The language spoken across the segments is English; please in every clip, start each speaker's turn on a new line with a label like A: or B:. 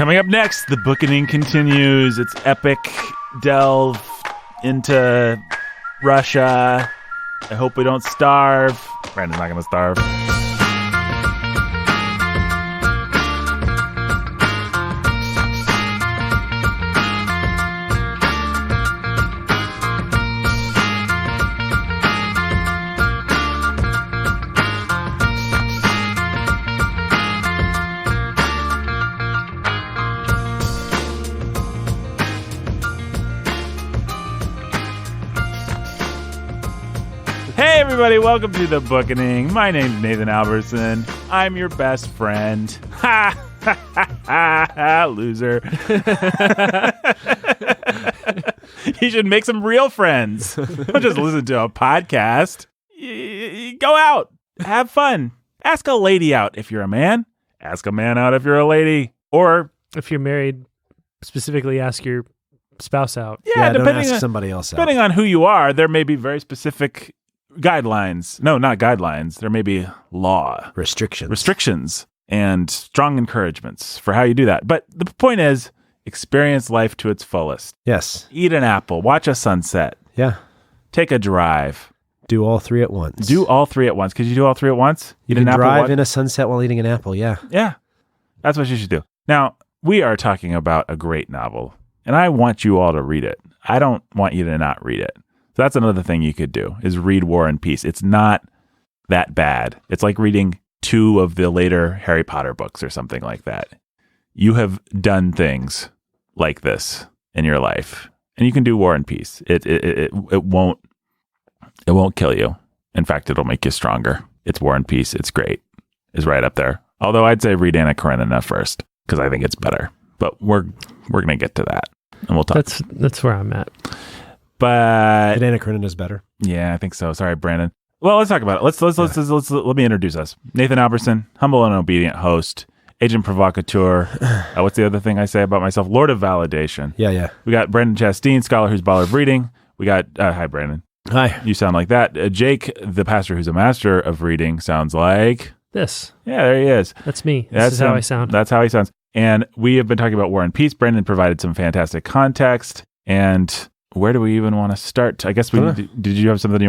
A: Coming up next, the Bookening continues. It's epic delve into Russia. I hope we don't starve. Brandon's not going to starve. Hey everybody, welcome to the Bookening. My name's Nathan Albertson. I'm your best friend. Ha ha ha ha, loser. You should make some real friends. Don't just listen to a podcast. Go out, have fun. Ask a lady out if you're a man. Ask a man out if you're a lady. Or
B: if you're married, specifically ask your spouse out.
C: Yeah, don't ask somebody else out.
A: Depending on who you are, there may be very specific guidelines. No, not guidelines. There may be law. Restrictions and strong encouragements for how you do that. But the point is, experience life to its fullest.
C: Yes.
A: Eat an apple. Watch a sunset.
C: Yeah.
A: Take a drive.
C: Do all three at once.
A: Do all three at once. Could you do all three at once?
C: You can drive in a sunset while eating an apple, yeah.
A: Yeah. That's what you should do. Now, we are talking about a great novel, and I want you all to read it. I don't want you to not read it. So that's another thing you could do, is read War and Peace. It's not that bad. It's like reading 2 of the later Harry Potter books or something like that. You have done things like this in your life, and you can do War and Peace. It won't kill you. In fact, it'll make you stronger. It's War and Peace. It's great. It's right up there. Although I'd say read Anna Karenina first, because I think it's better. But we're going to get to that, and we'll talk.
B: That's where I'm at.
A: But
C: Anna Karenina's better.
A: Yeah, I think so. Sorry, Brandon. Well, let's talk about it. Let's let me introduce us. Nathan Albertson, humble and obedient host, agent provocateur. What's the other thing I say about myself? Lord of validation.
C: Yeah.
A: We got Brandon Chasteen, scholar who's baller of reading. We got hi, Brandon.
C: Hi.
A: You sound like that. Jake, the pastor who's a master of reading, sounds like
B: this.
A: Yeah, there he is.
B: That's me. This is how I sound.
A: That's how he sounds. And we have been talking about War and Peace. Brandon provided some fantastic context. And where do we even want to start? I guess did you have something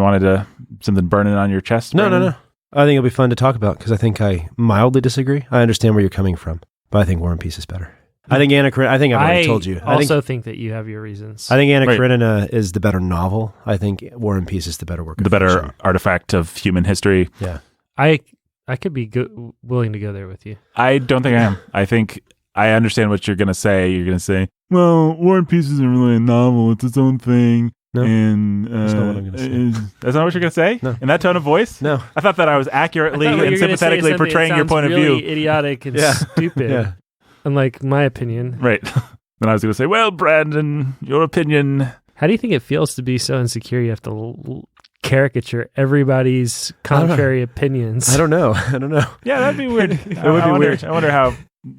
A: burning on your chest?
C: No. I think it'll be fun to talk about because I think I mildly disagree. I understand where you're coming from, but I think War and Peace is better. I think Anna Karenina, I think I've already told you.
B: I think that you have your reasons.
C: I think Anna Karenina is the better novel. I think War and Peace is the better work of fiction.
A: Better artifact of human history.
C: Yeah.
B: I could be willing to go there with you.
A: I don't think I am. I think I understand what you're going to say. You're going to say, well, War and Peace isn't really a novel. It's its own thing.
C: No,
A: and
C: that's not what I'm going to say.
A: That's not what you're going to say?
C: No.
A: In that tone of voice?
C: No.
A: I thought that I was accurately and sympathetically portraying your point of view.
B: Idiotic and stupid. Yeah. Unlike my opinion.
A: Right. Then I was going to say, well, Brandon, your opinion.
B: How do you think it feels to be so insecure you have to caricature everybody's contrary opinions?
C: I don't know.
A: Yeah, that'd be weird. It would be weird. I wonder how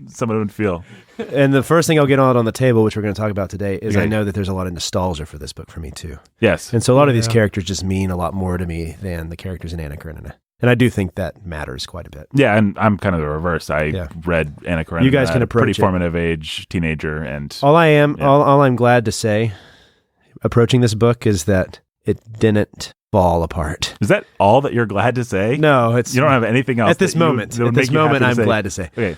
A: someone would feel.
C: And the first thing I'll get on the table, which we're going to talk about today, is I know that there's a lot of nostalgia for this book for me too.
A: Yes.
C: And so a lot of these characters just mean a lot more to me than the characters in Anna Karenina. And I do think that matters quite a bit.
A: Yeah, and I'm kind of the reverse. I read Anna Karenina.
C: You guys can approach
A: pretty formative age, teenager, and
C: all I'm glad to say, approaching this book, is that it didn't fall apart.
A: Is that all that you're glad to say?
C: No,
A: you don't have anything else
C: at this moment. At this moment, I'm glad to say.
A: Okay,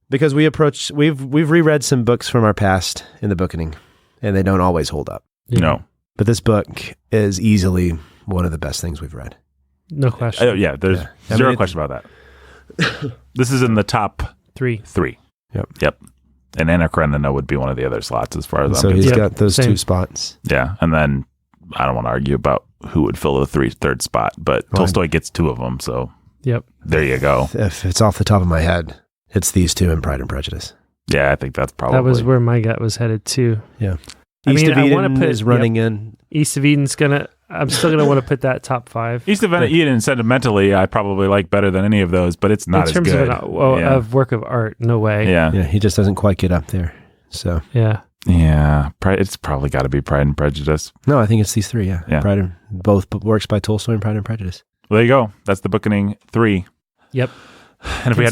C: because we've reread some books from our past in the Bookening, and they don't always hold up.
A: Yeah. No,
C: but this book is easily one of the best things we've read.
B: No question.
A: There's zero question about that. This is in the top three. Yep. And Anna Karenina would be one of the other slots as far as I'm concerned.
C: So he's got those 2 spots.
A: Yeah, and then I don't want to argue about who would fill the third spot, but Tolstoy gets 2 of them, so there you go.
C: If it's off the top of my head, it's these 2 in Pride and Prejudice.
A: Yeah, I think that's probably...
B: That was where my gut was headed too.
C: Yeah. East of Eden is running in.
B: East of Eden's I'm still going to want to put that top 5.
A: East of Eden, sentimentally, I probably like better than any of those, but it's not as good.
B: In terms of work of art, no way.
A: Yeah,
C: he just doesn't quite get up there. So
B: yeah.
A: It's probably got to be Pride and Prejudice.
C: No, I think it's these 3. Yeah. Both works by Tolstoy and Pride and Prejudice.
A: Well, there you go. That's the Bookening 3.
B: Yep.
A: And if we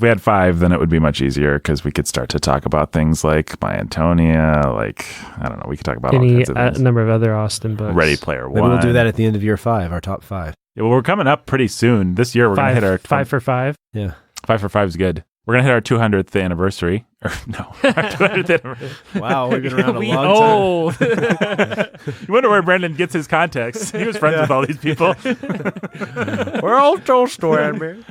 A: had five, then it would be much easier because we could start to talk about things like My Antonia, like, I don't know, we could talk about all kinds of things.
B: A number of other Austen books.
A: Ready Player One.
C: Maybe we'll do that at the end of year 5, our top 5.
A: Yeah, well, we're coming up pretty soon. This year, we're going to hit our...
B: 5 for 5?
C: Yeah.
A: 5 for 5 is good. We're going to hit our 200th anniversary. Or, no, our 200th anniversary.
C: Wow, we've been around a long time.
A: You wonder where Brendan gets his context. He was friends with all these people.
C: We're all Tolstoy, man.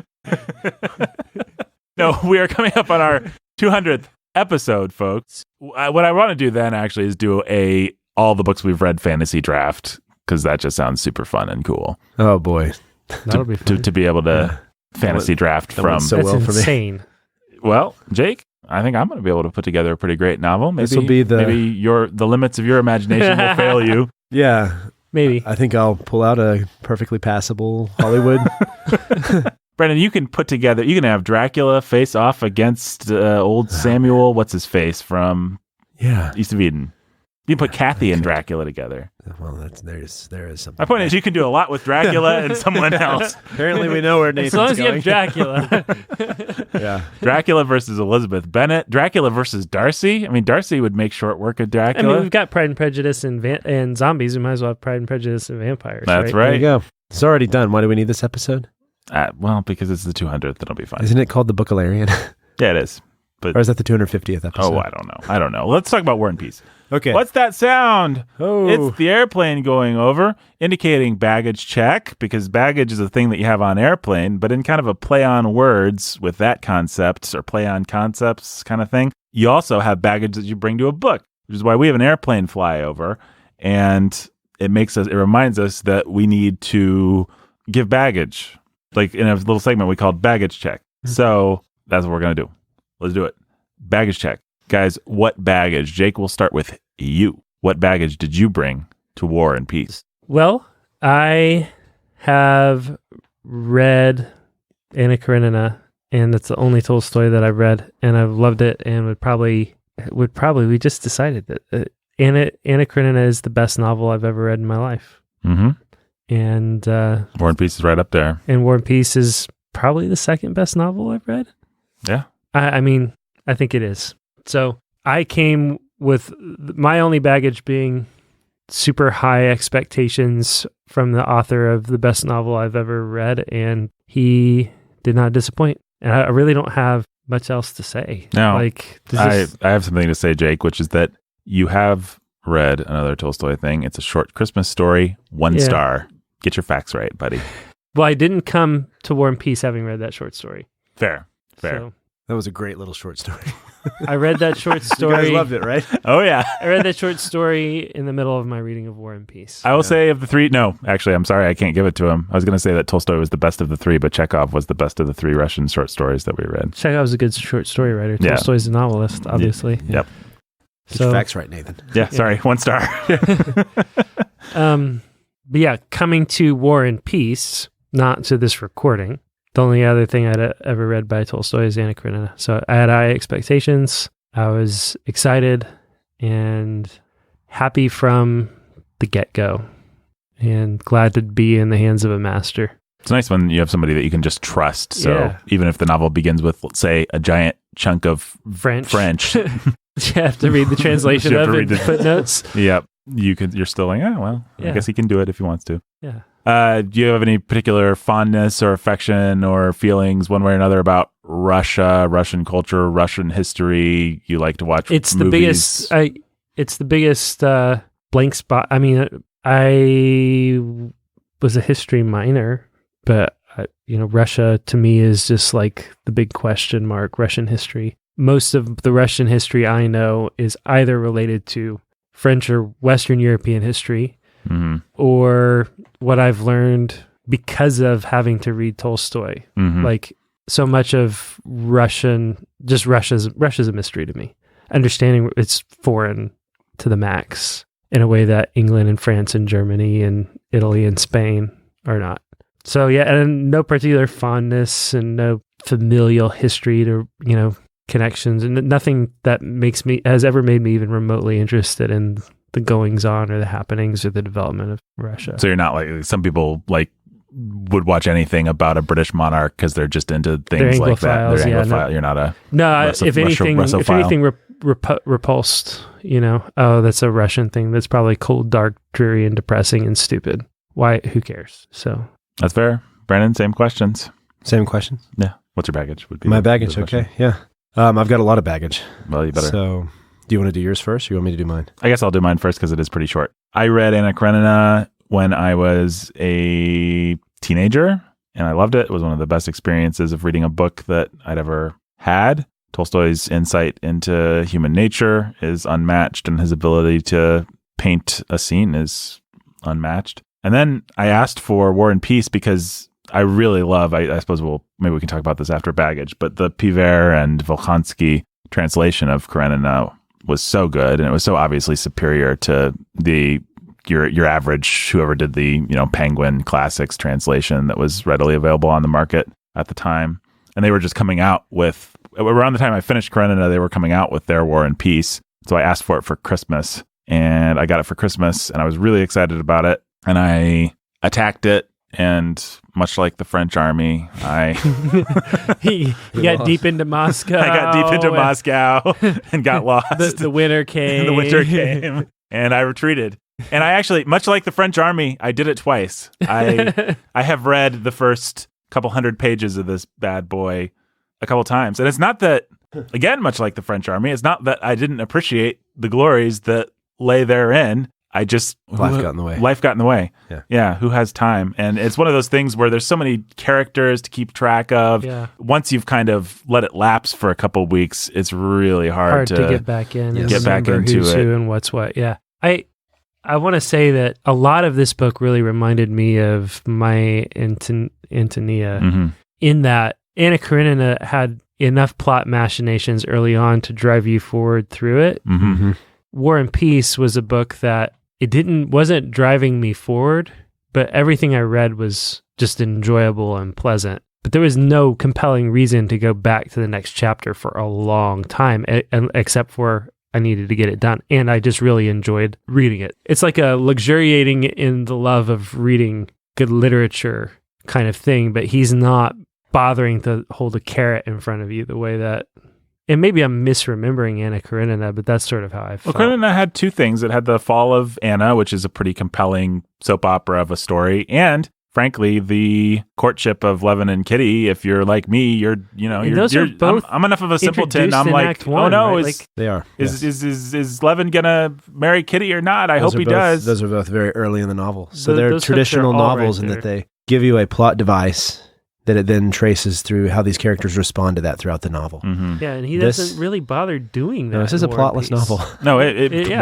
A: No, we are coming up on our 200th episode, folks. What I want to do then actually is do all the books we've read fantasy draft, because that just sounds super fun and cool.
C: Oh, boy.
B: That'll be fun.
A: To be able to fantasy draft from...
C: So
B: That's
C: well for me.
B: insane.
A: Well, Jake, I think I'm going to be able to put together a pretty great novel. Maybe,
C: This will be
A: maybe the limits of your imagination will fail you.
C: Yeah.
B: Maybe.
C: I think I'll pull out a perfectly passable Hollywood.
A: Brendan, you can have Dracula face off against old Samuel, what's his face from East of Eden. You can put Kathy and Dracula together.
C: Well, there is something.
A: My point is, you can do a lot with Dracula and someone else.
C: Apparently, we know where Nathan's
B: As long as
C: going.
B: you have Dracula.
C: Yeah.
A: Dracula versus Elizabeth Bennet. Dracula versus Darcy. I mean, Darcy would make short work of
B: I
A: Dracula.
B: mean, we've got Pride and Prejudice and zombies. We might as well have Pride and Prejudice and vampires.
A: That's
C: There
A: right.
C: you go. It's already done. Why do we need this episode?
A: Well, because it's the 200th, it'll be fine.
C: Isn't it called the Bookalarian?
A: Yeah, it is. But
C: Or is that the 250th episode?
A: oh, I don't know. Let's talk about War and Peace.
C: Okay.
A: What's that sound?
C: Oh.
A: It's the airplane going over, indicating baggage check, because baggage is a thing that you have on airplane, but in kind of a play on words with that concept or play on concepts kind of thing, you also have baggage that you bring to a book, which is why we have an airplane flyover. And it reminds us that we need to give baggage. Like in a little segment we called baggage check. So that's what we're going to do. Let's do it. Baggage check. Guys, what baggage? Jake, we'll start with you. What baggage did you bring to War and Peace?
B: Well, I have read Anna Karenina, and that's the only Tolstoy that I've read, and I've loved it, and we just decided that Anna Karenina is the best novel I've ever read in my life.
A: Mm-hmm.
B: And
A: War and Peace is right up there.
B: And War and Peace is probably the second best novel I've read.
A: Yeah.
B: I mean, I think it is. So I came with my only baggage being super high expectations from the author of the best novel I've ever read, and he did not disappoint. And I really don't have much else to say.
A: No,
B: I
A: have something to say, Jake, which is that you have read another Tolstoy thing. It's a short Christmas story, 1 star. Get your facts right, buddy.
B: Well, I didn't come to War and Peace having read that short story.
A: Fair.
B: So
C: That was a great little short story.
B: I read that short story.
C: You guys loved it, right?
A: Oh, yeah.
B: I read that short story in the middle of my reading of War and Peace.
A: I will say of the three, no, actually, I'm sorry, I can't give it to him. I was going to say that Tolstoy was the best of the three, but Chekhov was the best of the 3 Russian short stories that we read.
B: Chekhov's a good short story writer.
A: Yeah.
B: Tolstoy's a novelist, obviously.
A: Yep.
C: Get your facts right, Nathan.
A: Yeah, sorry, 1 star.
B: But yeah, coming to War and Peace, not to this recording. The only other thing I'd ever read by Tolstoy is Anna Karenina. So I had high expectations. I was excited and happy from the get-go and glad to be in the hands of a master.
A: It's nice when you have somebody that you can just trust. So
B: Yeah.
A: even if the novel begins with, let's say, a giant chunk of French.
B: You have to read the translation
A: You have
B: of
A: to
B: it,
A: read
B: footnotes.
A: Yep. You're still like, I
B: Yeah.
A: guess he can do it if he wants to.
B: Yeah.
A: Do you have any particular fondness or affection or feelings one way or another about Russia, Russian culture, Russian history? You like to watch
B: It's
A: movies?
B: the biggest blank spot. I mean, I was a history minor, but Russia to me is just like the big question mark. Russian history. Most of the Russian history I know is either related to French or Western European history, or what I've learned because of having to read Tolstoy. Like so much of Russia's a mystery to me. Understanding it's foreign to the max in a way that England and France and Germany and Italy and Spain are not. So yeah, and no particular fondness and no familial history to, connections, and nothing that has ever made me even remotely interested in the goings on or the happenings or the development of Russia.
A: So you're not like some people like would watch anything about a British monarch because they're just into things like that. They're Anglophile. You're not a
B: if anything repulsed, oh, that's a Russian thing. That's probably cold, dark, dreary, and depressing and stupid. Why? Who cares? So
A: that's fair. Brandon, same questions.
C: Same questions.
A: Yeah. What's your baggage? Would be
C: my baggage. Okay. Yeah. I've got a lot of baggage.
A: Well, you better.
C: So, do you want to do yours first, or you want me to do mine?
A: I guess I'll do mine first because it is pretty short. I read Anna Karenina when I was a teenager, and I loved it. It was one of the best experiences of reading a book that I'd ever had. Tolstoy's insight into human nature is unmatched, and his ability to paint a scene is unmatched. And then I asked for War and Peace because I really love, I suppose maybe we can talk about this after baggage, but the Piver and Volkansky translation of Karenina was so good, and it was so obviously superior to your average, whoever did the Penguin Classics translation that was readily available on the market at the time. And they were just coming out with, around the time I finished Karenina, they were coming out with their War and Peace. So I asked for it for Christmas, and I got it for Christmas, and I was really excited about it, and I attacked it. And much like the French army,
B: he got deep into Moscow.
A: I got deep into Moscow and got lost.
B: The winter came.
A: The winter came, and I retreated. And I actually, much like the French army, I did it twice. I have read the first couple hundred pages of this bad boy a couple times. And it's not that, again, much like the French army, it's not that I didn't appreciate the glories that lay therein. I just...
C: Life got in the way.
A: Life got in the way.
C: Yeah.
A: Who has time? And it's one of those things where there's so many characters to keep track of.
B: Yeah.
A: Once you've kind of let it lapse for a couple of weeks, it's really hard to
B: get back in and
A: get back into
B: who's
A: it.
B: Who and what's what. Yeah. I want to say that a lot of this book really reminded me of my Antonia, in that Anna Karenina had enough plot machinations early on to drive you forward through it.
A: Mm-hmm.
B: War and Peace was a book that wasn't driving me forward, but everything I read was just enjoyable and pleasant. But there was no compelling reason to go back to the next chapter for a long time, except for I needed to get it done. And I just really enjoyed reading it. It's like a luxuriating in the love of reading good literature kind of thing, but he's not bothering to hold a carrot in front of you the way that... And maybe I'm misremembering Anna Karenina, but that's sort of how I felt.
A: Well, Karenina had two things. It had the fall of Anna, which is a pretty compelling soap opera of a story, and frankly, the courtship of Levin and Kitty. If you're like me, you're both. I'm enough of a simpleton. I'm like, oh no, right?
C: They are.
A: Is Levin gonna marry Kitty or not? I hope he does.
C: Those are both very early in the novel, so they're traditional novels in that they give you a plot device that it then traces through how these characters respond to that throughout the novel.
A: Mm-hmm.
B: Yeah, and he doesn't really bother doing that.
C: No, this is a plotless novel.
A: No,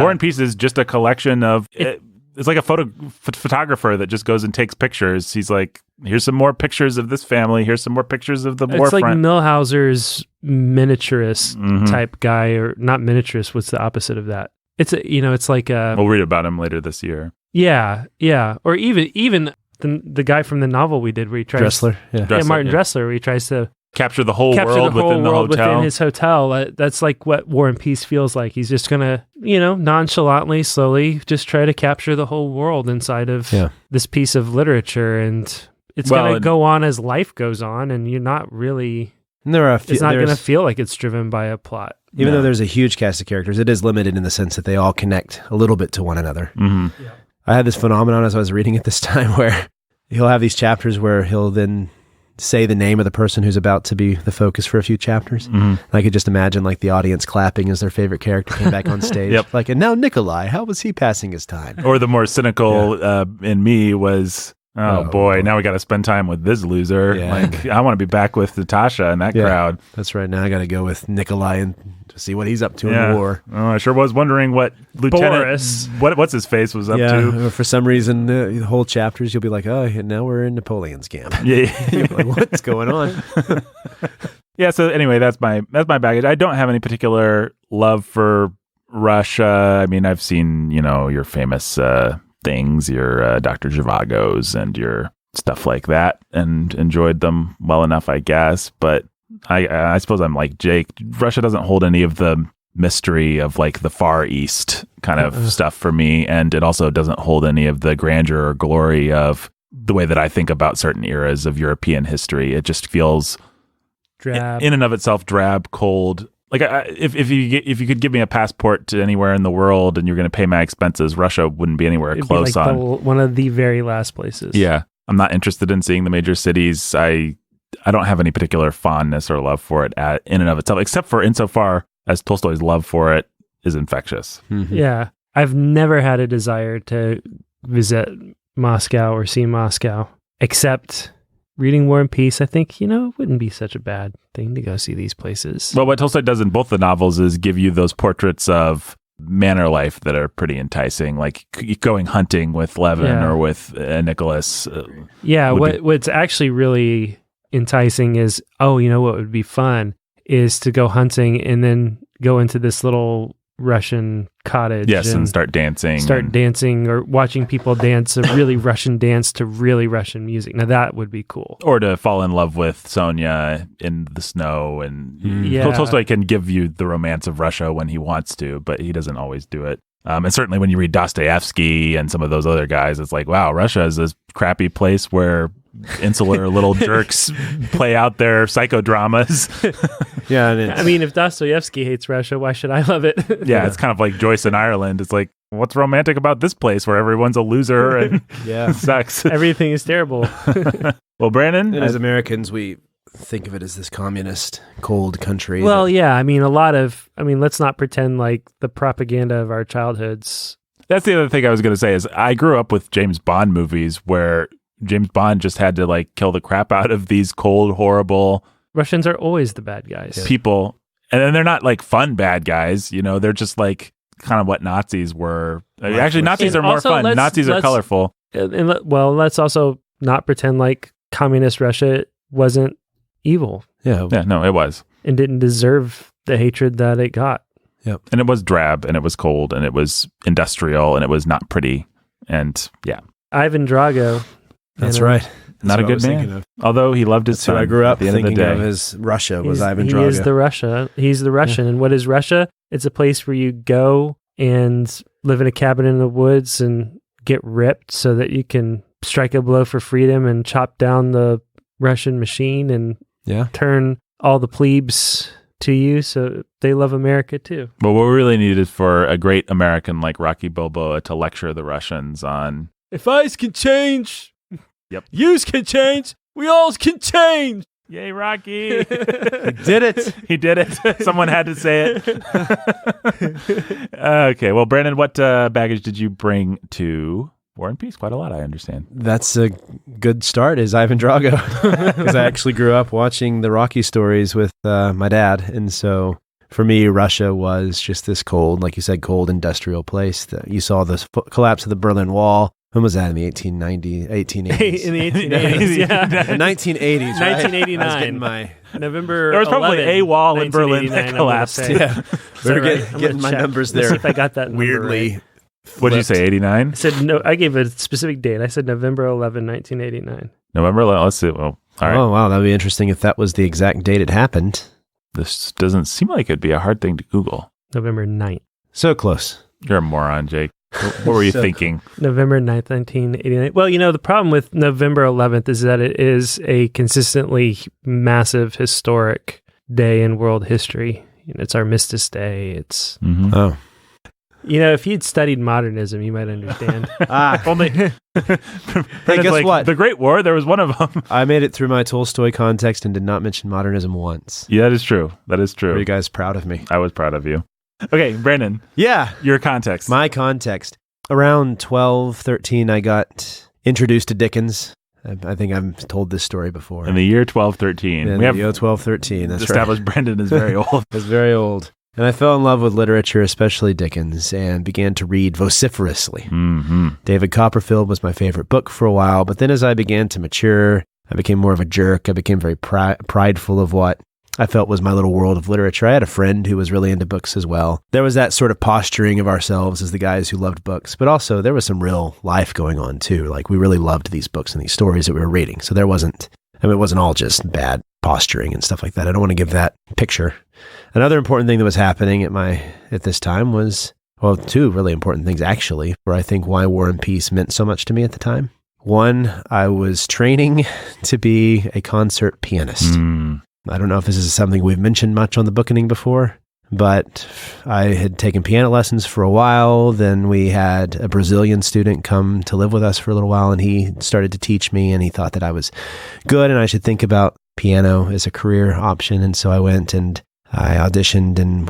A: War and Peace is just a collection of... It's like a photographer that just goes and takes pictures. He's like, here's some more pictures of this family. Here's some more pictures of the warfront.
B: It's like Millhauser's miniaturist type guy, or not miniaturist. What's the opposite of that? It's like a...
A: We'll read about him later this year.
B: Yeah. Or even the guy from the novel we did where he tries...
C: Dressler. Yeah,
B: Martin Dressler, where he tries to...
A: Capture the whole world within the hotel.
B: Within his hotel. That's like what War and Peace feels like. He's just going to, nonchalantly, slowly just try to capture the whole world inside of this piece of literature. And it's going to go on as life goes on, and you're not really... it's not going to feel like it's driven by a plot.
C: Even though there's a huge cast of characters, it is limited in the sense that they all connect a little bit to one another.
A: Mm-hmm.
C: Yeah. I had this phenomenon as I was reading it this time where he'll have these chapters where he'll then say the name of the person who's about to be the focus for a few chapters.
A: Mm-hmm.
C: I could just imagine like the audience clapping as their favorite character came back on stage.
A: Yep.
C: Like, and now Nikolai, how was he passing his time?
A: Or the more cynical in me was, oh boy, now we got to spend time with this loser.
C: Yeah.
A: Like, I want to be back with Natasha and that crowd.
C: That's right. Now I got to go with Nikolai and to see what he's up to in the war.
A: Oh, I sure was wondering what Lieutenant
B: Boris,
A: what's his face was up to.
C: For some reason, the whole chapters you'll be like, oh, and now we're in Napoleon's camp.
A: Yeah,
C: you're like, what's going on?
A: Yeah. So anyway, that's my baggage. I don't have any particular love for Russia. I mean, I've seen your famous things, your Dr. Zhivago's and your stuff like that, and enjoyed them well enough, I guess. But I suppose I'm like Jake. Russia doesn't hold any of the mystery of like the Far East kind of stuff for me, and it also doesn't hold any of the grandeur or glory of the way that I think about certain eras of European history. It just feels
B: drab.
A: In and of itself, drab, cold. Like if you could give me a passport to anywhere in the world and you're going to pay my expenses, Russia wouldn't be anywhere
B: It'd
A: close
B: be like
A: on.
B: one of the very last places.
A: Yeah. I'm not interested in seeing the major cities. I don't have any particular fondness or love for it in and of itself, except for insofar as Tolstoy's love for it is infectious.
C: Mm-hmm.
B: Yeah. I've never had a desire to visit Moscow or see Moscow, except reading War and Peace. I think, it wouldn't be such a bad thing to go see these places.
A: Well, what Tolstoy does in both the novels is give you those portraits of manor life that are pretty enticing, like going hunting with Levin or with Nicholas.
B: What's actually really enticing is, what would be fun is to go hunting and then go into this little Russian cottage.
A: Yes, and start dancing.
B: Dancing or watching people dance a really Russian dance to really Russian music. Now that would be cool.
A: Or to fall in love with Sonia in the snow. And Tolstoy can give you the romance of Russia when he wants to, but he doesn't always do it. And certainly when you read Dostoevsky and some of those other guys, it's like, wow, Russia is this crappy place where insular little jerks play out their psychodramas.
C: Yeah, and
B: if Dostoevsky hates Russia, why should I love it?
A: Yeah, it's kind of like Joyce in Ireland. It's like, what's romantic about this place where everyone's a loser and sucks?
B: Everything is terrible.
A: Well, Brandon,
C: and as Americans, we think of it as this communist, cold country.
B: Well, let's not pretend like the propaganda of our childhoods.
A: That's the other thing I was going to say is I grew up with James Bond movies where James Bond just had to kill the crap out of these cold, horrible
B: Russians are always the bad guys.
A: People. And then they're not fun bad guys, they're just kind of what Nazis were. Actually, Nazis are more fun. Nazis are colorful.
B: Let's also not pretend like communist Russia wasn't evil.
A: Yeah, no, it was.
B: And didn't deserve the hatred that it got.
C: Yep.
A: And it was drab and it was cold and it was industrial and it was not pretty. And
B: Ivan Drago.
C: That's right.
A: Not a good man. Although he loved his son.
C: Who I grew up
A: at the end
C: thinking
A: of,
C: as Russia was Ivan Drago.
B: He is the Russia. He's the Russian. And what is Russia? It's a place where you go and live in a cabin in the woods and get ripped so that you can strike a blow for freedom and chop down the Russian machine and turn all the plebes to you so they love America too.
A: But what we really need is for a great American like Rocky Balboa to lecture the Russians on,
B: if ice can change, yous can change, we all can change.
A: Yay, Rocky.
C: He did it.
A: He did it. Someone had to say it. Okay, well, Brandon, what baggage did you bring to War and Peace? Quite a lot, I understand.
C: That's a good start, is Ivan Drago. Because I actually grew up watching the Rocky stories with my dad. And so for me, Russia was just this cold, like you said, cold industrial place. You saw the collapse of the Berlin Wall. When was that? In the 1880s?
B: In the 1880s, yeah.
C: 1980s, right?
B: 1989. November
A: There was probably
B: 11,
A: a wall in Berlin that collapsed.
C: Yeah. Better getting my numbers there.
B: Let's see if I got that number
C: weirdly.
B: right.
A: What did you say, 89?
B: I said no. I gave a specific date. I said November 11, 1989.
A: November 11. Let's see. Well, all right.
C: Oh, wow. That would be interesting if that was the exact date it happened.
A: This doesn't seem like it'd be a hard thing to Google.
B: November 9th.
C: So close.
A: You're a moron, Jake. What were you thinking?
B: November 9th, 1989. Well, the problem with November 11th is that it is a consistently massive historic day in world history. It's Armistice Day. It's
C: Oh.
B: If you'd studied modernism, you might understand.
A: Only.
C: Hey, guess what?
A: The Great War, there was one of them.
C: I made it through my Tolstoy context and did not mention modernism once.
A: Yeah, that is true. That is true.
C: Are you guys proud of me?
A: I was proud of you. Okay, Brandon.
C: Yeah.
A: Your context.
C: My context. Around 12, 13, I got introduced to Dickens. I think I've told this story before.
A: In the year 1213.
C: In the year 1213, that's
A: established
C: right.
A: Brandon is very old.
C: I was very old. And I fell in love with literature, especially Dickens, and began to read vociferously.
A: Mm-hmm.
C: David Copperfield was my favorite book for a while, but then as I began to mature, I became more of a jerk. I became very prideful of what I felt was my little world of literature. I had a friend who was really into books as well. There was that sort of posturing of ourselves as the guys who loved books, but also there was some real life going on too. Like we really loved these books and these stories that we were reading. So it wasn't all just bad posturing and stuff like that. I don't want to give that picture. Another important thing that was happening at this time was, well, two really important things actually, for I think why War and Peace meant so much to me at the time. One, I was training to be a concert pianist. I don't know if this is something we've mentioned much on the Bookening before, but I had taken piano lessons for a while. Then we had a Brazilian student come to live with us for a little while, and he started to teach me, and he thought that I was good and I should think about piano as a career option. And so I went and I auditioned and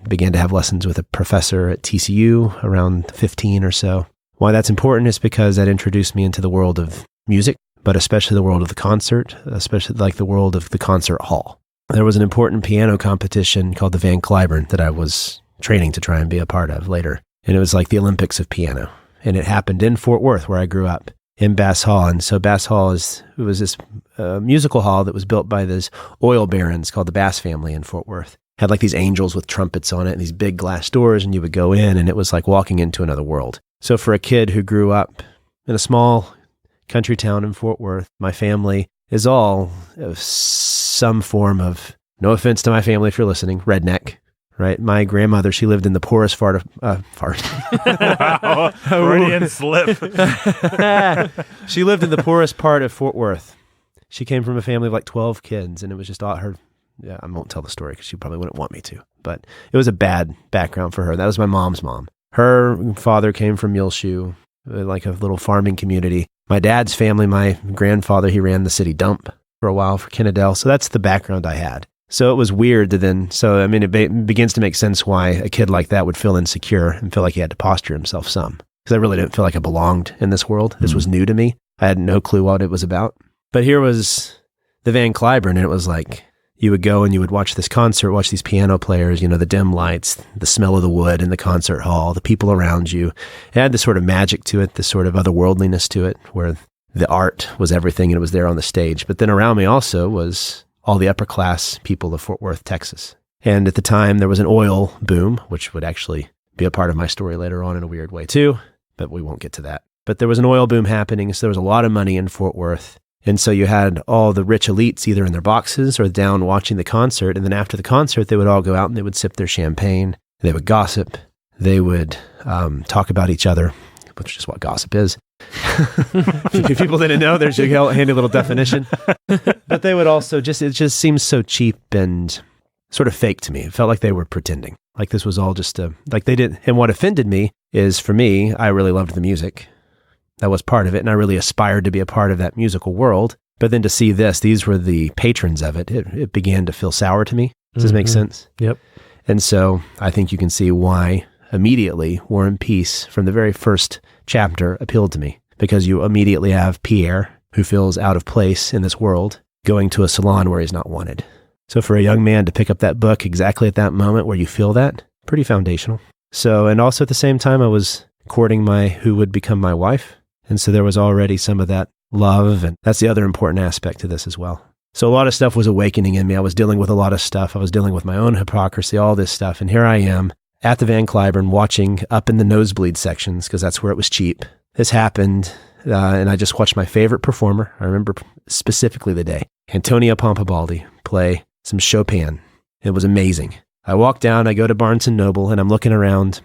C: began to have lessons with a professor at TCU around 15 or so. Why that's important is because that introduced me into the world of music, but especially the world of the concert, especially like the world of the concert hall. There was an important piano competition called the Van Cliburn that I was training to try and be a part of later. And it was like the Olympics of piano. And it happened in Fort Worth, where I grew up, in Bass Hall. And so Bass Hall was this musical hall that was built by these oil barons called the Bass family in Fort Worth. Had like these angels with trumpets on it and these big glass doors, and you would go in and it was like walking into another world. So for a kid who grew up in a small country town in Fort Worth, my family is all of some form of, no offense to my family if you're listening, redneck, right? My grandmother, she lived in the poorest part of,
A: Wow, Freudian slip.
C: She lived in the poorest part of Fort Worth. She came from a family of like 12 kids, and it was just all her. Yeah, I won't tell the story because she probably wouldn't want me to, but it was a bad background for her. That was my mom's mom. Her father came from Muleshoe, like a little farming community. My dad's family, my grandfather, he ran the city dump for a while for Kennedale. So that's the background I had. So it was weird to then, it begins to make sense why a kid like that would feel insecure and feel like he had to posture himself some. Because I really didn't feel like I belonged in this world. This was new to me. I had no clue what it was about. But here was the Van Cliburn, and it was like, you would go and you would watch this concert, watch these piano players, the dim lights, the smell of the wood in the concert hall, the people around you. It had this sort of magic to it, this sort of otherworldliness to it, where the art was everything and it was there on the stage. But then around me also was all the upper class people of Fort Worth, Texas. And at the time there was an oil boom, which would actually be a part of my story later on in a weird way too, but we won't get to that. But there was an oil boom happening, so there was a lot of money in Fort Worth. And so you had all the rich elites either in their boxes or down watching the concert. And then after the concert, they would all go out and they would sip their champagne. They would gossip. They would talk about each other, which is what gossip is. If people didn't know, there's your handy little definition. But they would also it just seems so cheap and sort of fake to me. It felt like they were pretending. Like this was all just like they did. And what offended me is, for me, I really loved the music. That was part of it, and I really aspired to be a part of that musical world. But then to see these were the patrons of it, it began to feel sour to me. Does this make sense?
B: Yep.
C: And so I think you can see why immediately War and Peace, from the very first chapter, appealed to me. Because you immediately have Pierre, who feels out of place in this world, going to a salon where he's not wanted. So for a young man to pick up that book exactly at that moment where you feel that, pretty foundational. So, and also at the same time, I was courting who would become my wife. And so there was already some of that love, and that's the other important aspect to this as well. So a lot of stuff was awakening in me. I was dealing with a lot of stuff. I was dealing with my own hypocrisy, all this stuff. And here I am at the Van Cliburn watching up in the nosebleed sections, because that's where it was cheap. This happened, and I just watched my favorite performer. I remember specifically the day, Antonio Pompabaldi, play some Chopin. It was amazing. I walk down, I go to Barnes & Noble, and I'm looking around.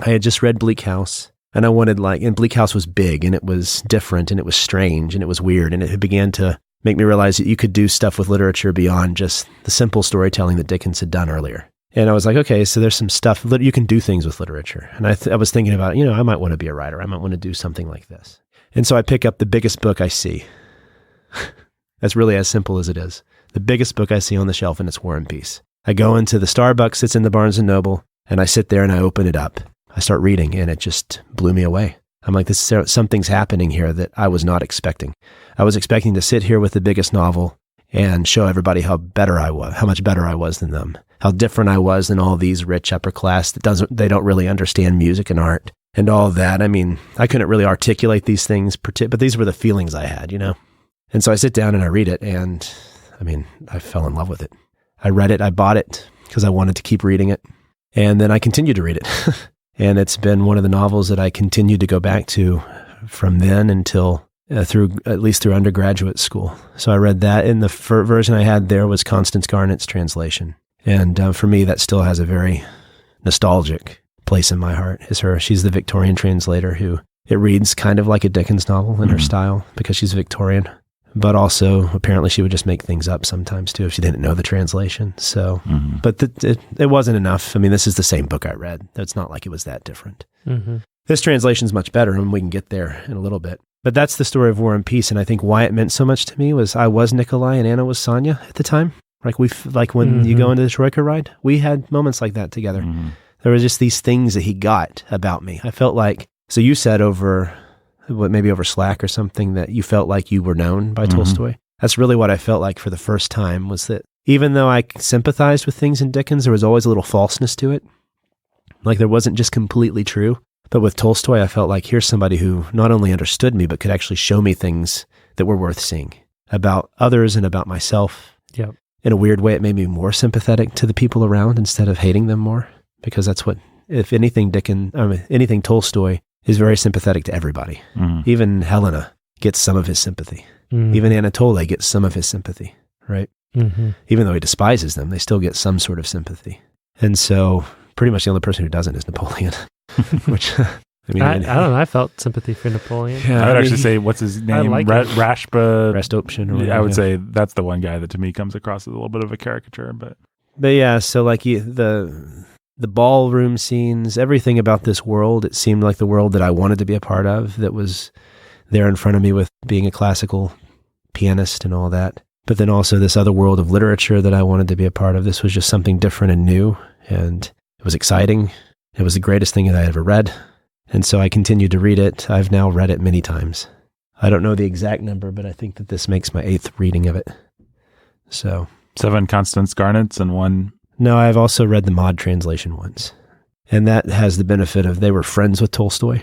C: I had just read Bleak House. And I wanted and Bleak House was big, and it was different, and it was strange, and it was weird, and it began to make me realize that you could do stuff with literature beyond just the simple storytelling that Dickens had done earlier. And I was like, okay, so there's some stuff that you can do things with literature. And I was thinking about, I might want to be a writer. I might want to do something like this. And so I pick up the biggest book I see. That's really as simple as it is. The biggest book I see on the shelf, and it's War and Peace. I go into the Starbucks, it's in the Barnes & Noble, and I sit there and I open it up. I start reading, and it just blew me away. I'm like, something's happening here that I was not expecting. I was expecting to sit here with the biggest novel and show everybody how much better I was than them, how different I was than all these rich upper class they don't really understand music and art and all that. I mean, I couldn't really articulate these things, but these were the feelings I had, And so I sit down and I read it, and I fell in love with it. I read it, I bought it because I wanted to keep reading it, and then I continued to read it. And it's been one of the novels that I continued to go back to from then until at least through undergraduate school. So I read that, and the version I had there was Constance Garnett's translation. And for me, that still has a very nostalgic place in my heart. She's the Victorian translator who It reads kind of like a Dickens novel in her style because she's Victorian. But also, apparently, she would just make things up sometimes, too, if she didn't know the translation. So, but it wasn't enough. I mean, this is the same book I read. It's not like it was that different. This translation's much better, and we can get there in a little bit. But that's the story of War and Peace, and I think why it meant so much to me was I was Nikolai and Anna was Sonia at the time. Like when you go into the Troika ride, we had moments like that together. There were just these things that he got about me. I felt like, so you said maybe over Slack or something, that you felt like you were known by Tolstoy. That's really what I felt like for the first time, was that even though I sympathized with things in Dickens, there was always a little falseness to it. Like there wasn't just completely true. But with Tolstoy, I felt like here's somebody who not only understood me, but could actually show me things that were worth seeing about others and about myself.
B: Yep.
C: In a weird way, it made me more sympathetic to the people around instead of hating them more, because that's what, if anything, anything Tolstoy is very sympathetic to everybody. Even Helena gets some of his sympathy. Even Anatole gets some of his sympathy, right? Even though he despises them, they still get some sort of sympathy. And so pretty much the only person who doesn't is Napoleon, which, I
B: don't know. I felt sympathy for Napoleon.
A: Yeah, I would actually say, what's his name?
B: like
C: Rastopchin. Or
A: I would say that's the one guy that to me comes across as a little bit of a caricature. But
C: yeah, so like the ballroom scenes, everything about this world, it seemed like the world that I wanted to be a part of, that was there in front of me with being a classical pianist and all that. But then also this other world of literature that I wanted to be a part of. This was just something different and new, and it was exciting. It was the greatest thing that I ever read. And so I continued to read it. I've now read it many times. I don't know the exact number, but I think that this makes my 8th reading of it. So
A: 7 Constance Garnets and 1...
C: No, I've also read the mod translation once. And that has the benefit of they were friends with Tolstoy.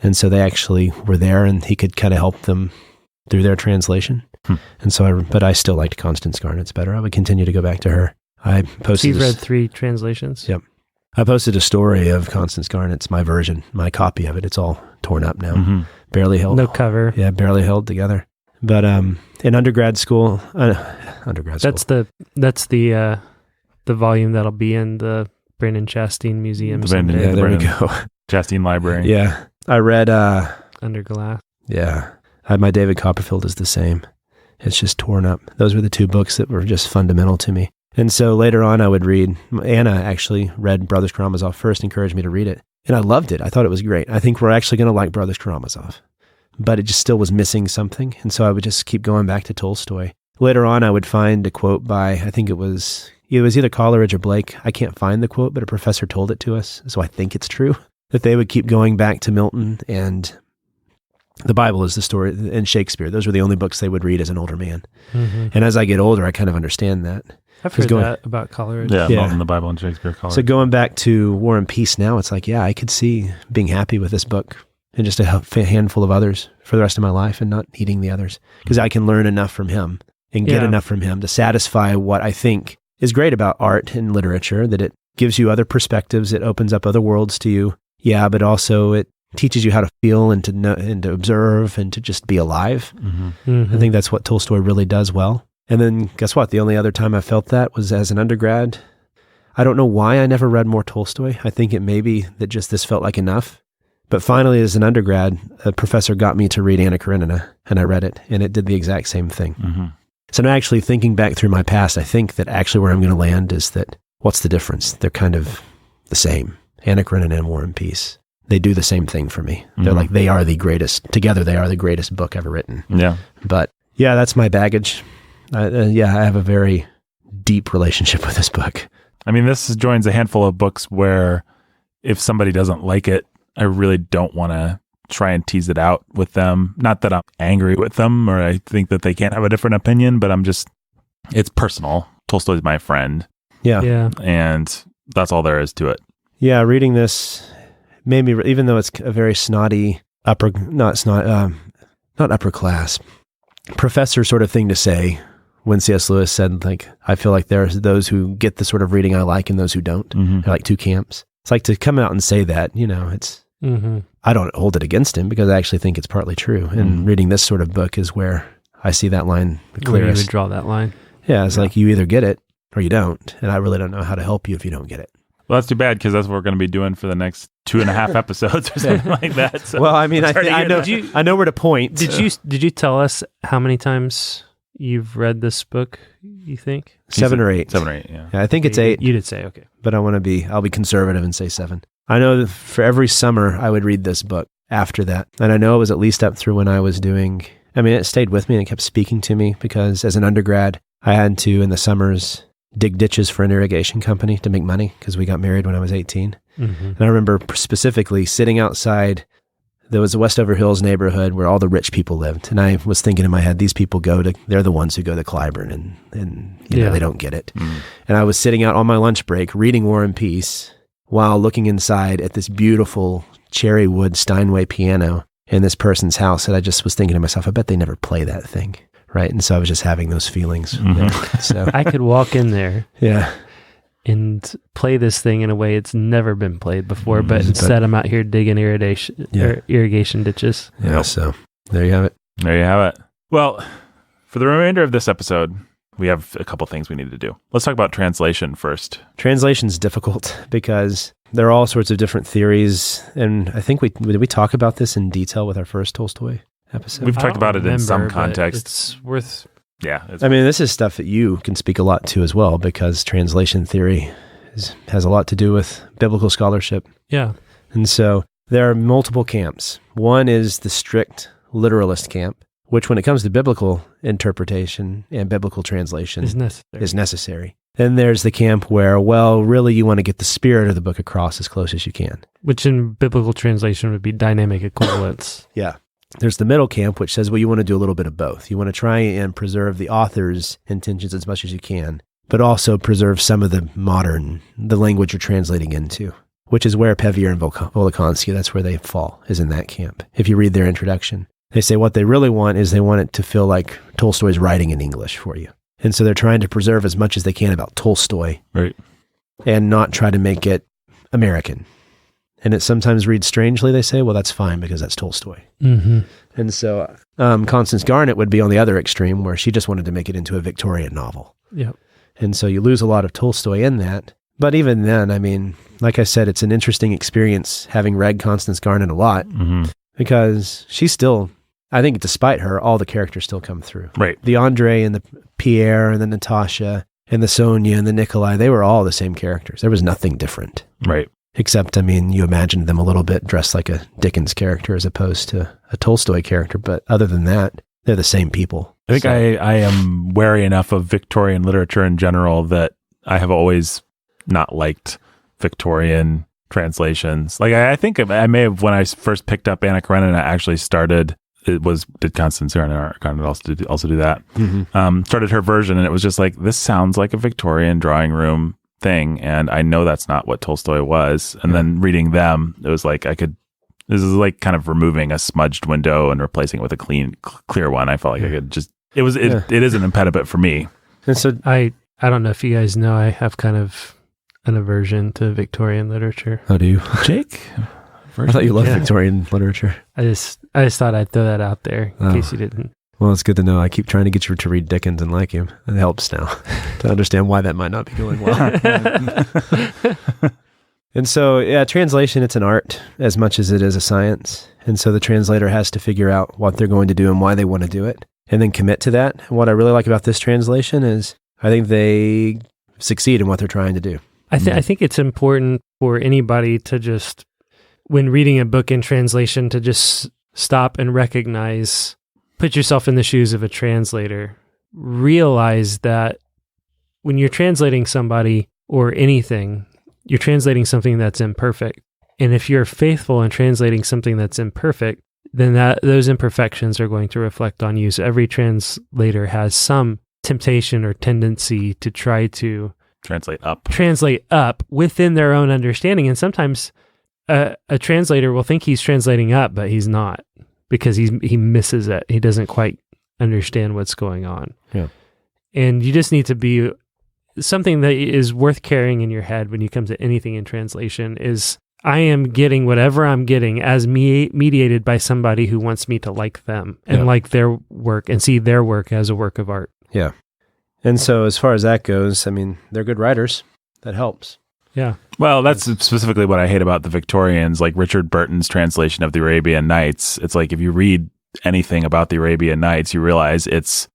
C: And so they actually were there, and he could kind of help them through their translation. And so but I still liked Constance Garnet's better. I would continue to go back to her. I posted.
B: So you've read 3 translations?
C: Yep. I posted a story of Constance Garnet's, my version, my copy of it. It's all torn up now. Barely held.
B: No cover.
C: Yeah, barely held together. But in undergrad school.
B: That's the volume that'll be in the Brandon Chastain Museum someday.
C: Yeah, there we go.
A: Chastain Library.
C: Yeah. I read...
B: Under Glass.
C: Yeah. My David Copperfield is the same. It's just torn up. Those were the 2 books that were just fundamental to me. And so later on I would read... Anna actually read Brothers Karamazov first, encouraged me to read it. And I loved it. I thought it was great. I think we're actually going to like Brothers Karamazov. But it just still was missing something. And so I would just keep going back to Tolstoy. Later on I would find a quote by, I think it was either Coleridge or Blake. I can't find the quote, but a professor told it to us, so I think it's true, that they would keep going back to Milton, and the Bible is the story, and Shakespeare. Those were the only books they would read as an older man. And as I get older, I kind of understand that.
B: I've heard that about Coleridge.
A: Yeah, Milton, the Bible, and Shakespeare, Coleridge.
C: So going back to War and Peace now, it's like, yeah, I could see being happy with this book and just a handful of others for the rest of my life and not needing the others, because I can learn enough from him and get enough from him to satisfy what I think is great about art and literature, that it gives you other perspectives, it opens up other worlds to you. Yeah, but also it teaches you how to feel and to know and to observe and to just be alive. I think that's what Tolstoy really does well. And then guess what? The only other time I felt that was as an undergrad. I don't know why I never read more Tolstoy. I think it may be that just this felt like enough. But finally, as an undergrad, a professor got me to read Anna Karenina, and I read it, and it did the exact same thing. So now actually thinking back through my past, I think that actually where I'm going to land is that, what's the difference? They're kind of the same. Anna Karenina and War and Peace. They do the same thing for me. They're like, they are the greatest. Together, they are the greatest book ever written.
A: Yeah.
C: But yeah, that's my baggage. I have a very deep relationship with this book.
A: I mean, this joins a handful of books where if somebody doesn't like it, I really don't want to try and tease it out with them. Not that I'm angry with them or I think that they can't have a different opinion, but it's personal. Tolstoy's my friend.
C: Yeah.
A: And that's all there is to it.
C: Yeah, reading this made me, even though it's a very snotty, not upper class, professor sort of thing to say, when C.S. Lewis said, like, I feel like there's those who get the sort of reading I like and those who don't. They're like 2 camps. It's like to come out and say that, it's, I don't hold it against him because I actually think it's partly true. And reading this sort of book is where I see that line the clearest.
B: Where you would draw that line.
C: Yeah, it's like you either get it or you don't. And I really don't know how to help you if you don't get it.
A: Well, that's too bad because that's what we're going to be doing for the next 2.5 episodes or something like that. So
C: Well, I mean,
A: I
C: I know where to point.
B: Did you tell us how many times you've read this book, you think?
C: 7 or 8.
A: 7 or 8, yeah.
C: Yeah, I think it's 8.
B: You did say, okay.
C: But I'll be conservative and say 7. I know that for every summer I would read this book after that. And I know it was at least up through when I was doing, it stayed with me and it kept speaking to me because as an undergrad, I had to, in the summers, dig ditches for an irrigation company to make money because we got married when I was 18.
B: Mm-hmm.
C: And I remember specifically sitting outside. There was a Westover Hills neighborhood where all the rich people lived. And I was thinking in my head, these people they're the ones who go to Clyburn and they don't get it. Mm. And I was sitting out on my lunch break reading War and Peace while looking inside at this beautiful cherry wood Steinway piano in this person's house. And I just was thinking to myself, I bet they never play that thing. Right. And so I was just having those feelings.
A: Mm-hmm.
C: So
B: I could walk in there.
C: Yeah.
B: And play this thing in a way it's never been played before, but instead I'm out here digging irrigation ditches.
C: Yeah, so there you have it.
A: There you have it. Well, for the remainder of this episode, we have a couple things we need to do. Let's talk about translation first.
C: Translation's difficult because there are all sorts of different theories, and I think did we talk about this in detail with our first Tolstoy episode?
A: We've talked about it in some context.
B: It's worth...
A: Yeah.
C: This is stuff that you can speak a lot to as well because translation theory has a lot to do with biblical scholarship.
B: Yeah.
C: And so there are multiple camps. One is the strict literalist camp, which when it comes to biblical interpretation and biblical translation is necessary. Then there's the camp where, really you want to get the spirit of the book across as close as you can.
B: Which in biblical translation would be dynamic equivalence.
C: Yeah. There's the middle camp, which says, you want to do a little bit of both. You want to try and preserve the author's intentions as much as you can, but also preserve some of the language you're translating into, which is where Pevier and Volokhonsky, that's where they fall, is in that camp. If you read their introduction, they say what they really want is they want it to feel like Tolstoy's writing in English for you. And so they're trying to preserve as much as they can about Tolstoy,
A: right, and
C: not try to make it American. And it sometimes reads strangely, they say, that's fine because that's Tolstoy.
B: Mm-hmm.
C: And so Constance Garnett would be on the other extreme where she just wanted to make it into a Victorian novel.
B: Yep.
C: And so you lose a lot of Tolstoy in that. But even then, like I said, it's an interesting experience having read Constance Garnett a lot because she's still, I think despite her, all the characters still come through.
A: Right.
C: The Andre and the Pierre and the Natasha and the Sonia and the Nikolai, they were all the same characters. There was nothing different.
A: Right.
C: Except, you imagined them a little bit dressed like a Dickens character as opposed to a Tolstoy character. But other than that, they're the same people.
A: I think I am wary enough of Victorian literature in general that I have always not liked Victorian translations. Like I think I may have, when I first picked up Anna Karenina, actually started, did Constance Garnett also do that? Mm-hmm. Started her version and it was just like, this sounds like a Victorian drawing room thing, and I know that's not what Tolstoy was. And then reading them, it was like this is like kind of removing a smudged window and replacing it with a clear one. I felt like I could just, it is an impediment for me.
C: And so
B: I don't know if you guys know, I have kind of an aversion to Victorian literature.
C: How do you?
A: Jake?
C: I thought you loved Victorian literature.
B: I just thought I'd throw that out there in case you didn't.
C: Well, it's good to know. I keep trying to get you to read Dickens and like him. It helps now to understand why that might not be going well. And so, translation, it's an art as much as it is a science. And so the translator has to figure out what they're going to do and why they want to do it, and then commit to that. And what I really like about this translation is I think they succeed in what they're trying to do.
B: I think it's important for anybody to just, when reading a book in translation, to just stop and recognize, put yourself in the shoes of a translator. Realize that when you're translating somebody or anything, you're translating something that's imperfect. And if you're faithful in translating something that's imperfect, then those imperfections are going to reflect on you. So every translator has some temptation or tendency to try to
A: translate up
B: within their own understanding. And sometimes a translator will think he's translating up, but he's not, because he misses it. He doesn't quite understand what's going on.
C: Yeah.
B: And you just need to be, something that is worth carrying in your head when you come to anything in translation is, I am getting whatever I'm getting as mediated by somebody who wants me to like them and like their work and see their work as a work of art.
C: Yeah. And so as far as that goes, I mean, they're good writers. That helps.
B: Yeah.
A: Well, that's specifically what I hate about the Victorians, like Richard Burton's translation of the Arabian Nights. It's like if you read anything about the Arabian Nights, you realize it's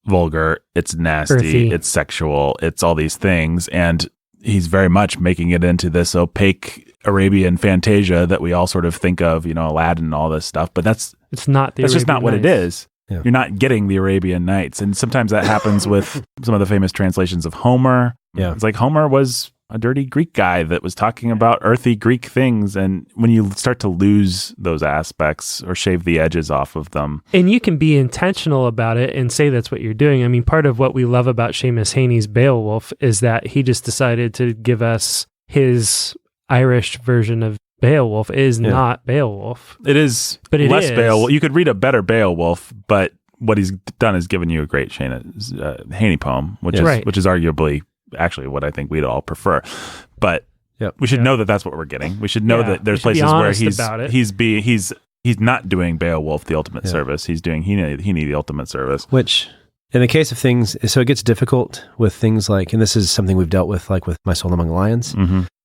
A: vulgar, it's nasty,
B: Earthy.
A: it's sexual, it's all these things. And he's very much making it into this opaque Arabian fantasia that we all sort of think of, Aladdin and all this stuff. But that's
B: It's not the
A: just
B: Arabian
A: not what it
B: Nights.
A: is.
C: Yeah.
A: You're not getting the Arabian Nights. And sometimes that happens with some of the famous translations of Homer.
C: Yeah.
A: It's like Homer was a dirty Greek guy that was talking about earthy Greek things. And when you start to lose those aspects or shave the edges off of them.
B: And you can be intentional about it and say that's what you're doing. I mean, part of what we love about Seamus Heaney's Beowulf is that he just decided to give us his Irish version of Beowulf is not Beowulf.
A: It is
B: But it
A: less
B: is.
A: Beowulf. You could read a better Beowulf, but what he's done is given you a great Heaney poem, which is arguably actually what I think we'd all prefer. But we should know that that's what we're getting. We should know that there's places where he's not doing Beowulf the ultimate service. He's doing Heaney the ultimate service.
C: Which, in the case of things, so it gets difficult with things like, and this is something we've dealt with, like with My Soul Among Lions,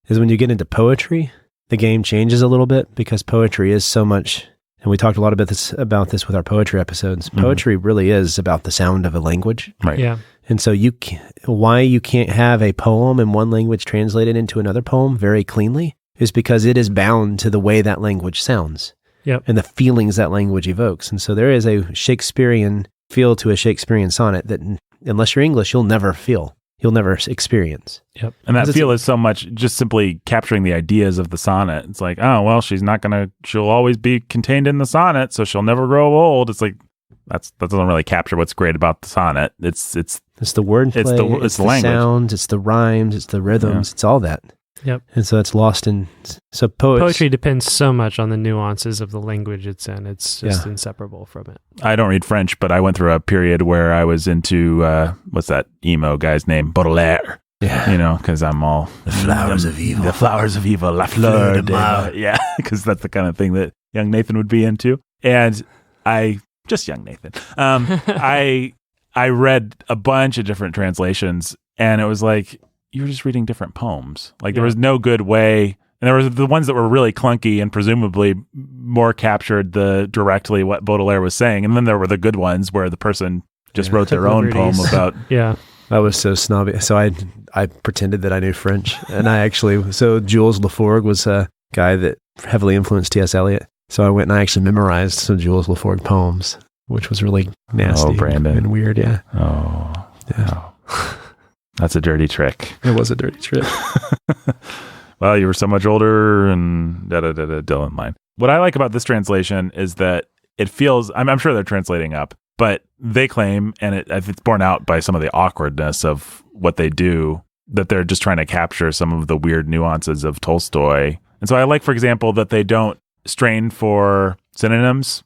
C: is when you get into poetry, the game changes a little bit because poetry is so much, and we talked a lot about this with our poetry episodes. Poetry really is about the sound of a language.
A: Right.
B: Yeah.
C: And so why you can't have a poem in one language translated into another poem very cleanly is because it is bound to the way that language sounds and the feelings that language evokes. And so there is a Shakespearean feel to a Shakespearean sonnet that unless you're English, you'll never feel. You'll never experience.
B: Yep.
A: And that feel is so much just simply capturing the ideas of the sonnet. It's like, oh, well, she'll always be contained in the sonnet, so she'll never grow old. It's like, that doesn't really capture what's great about the sonnet. It's
C: the wordplay, it's the
A: language.
C: sounds, it's the rhymes, it's the rhythms, it's all that.
B: Yep.
C: And so it's lost in, so
B: poetry depends so much on the nuances of the language it's in. It's just inseparable from it.
A: I don't read French, but I went through a period where I was into, what's that emo guy's name? Baudelaire. Yeah. Because I'm all...
C: The flowers of evil.
A: The flowers of evil. La fleur de mal. Yeah, because that's the kind of thing that young Nathan would be into. And just young Nathan. I read a bunch of different translations, and it was like, you were just reading different poems. Like there was no good way. And there was the ones that were really clunky and presumably more captured directly what Baudelaire was saying. And then there were the good ones where the person just wrote their own poem about.
B: Yeah.
C: I was so snobby. So I pretended that I knew French. And so Jules Laforgue was a guy that heavily influenced T.S. Eliot. So I went and I actually memorized some Jules Laforgue poems, which was really nasty and weird. Yeah.
A: Oh, yeah. That's a dirty trick.
C: It was a dirty trick.
A: Well, you were so much older and Dylan line. What I like about this translation is that it feels, I'm sure they're translating up, but they claim, and it's borne out by some of the awkwardness of what they do, that they're just trying to capture some of the weird nuances of Tolstoy. And so I like, for example, that they don't strain for synonyms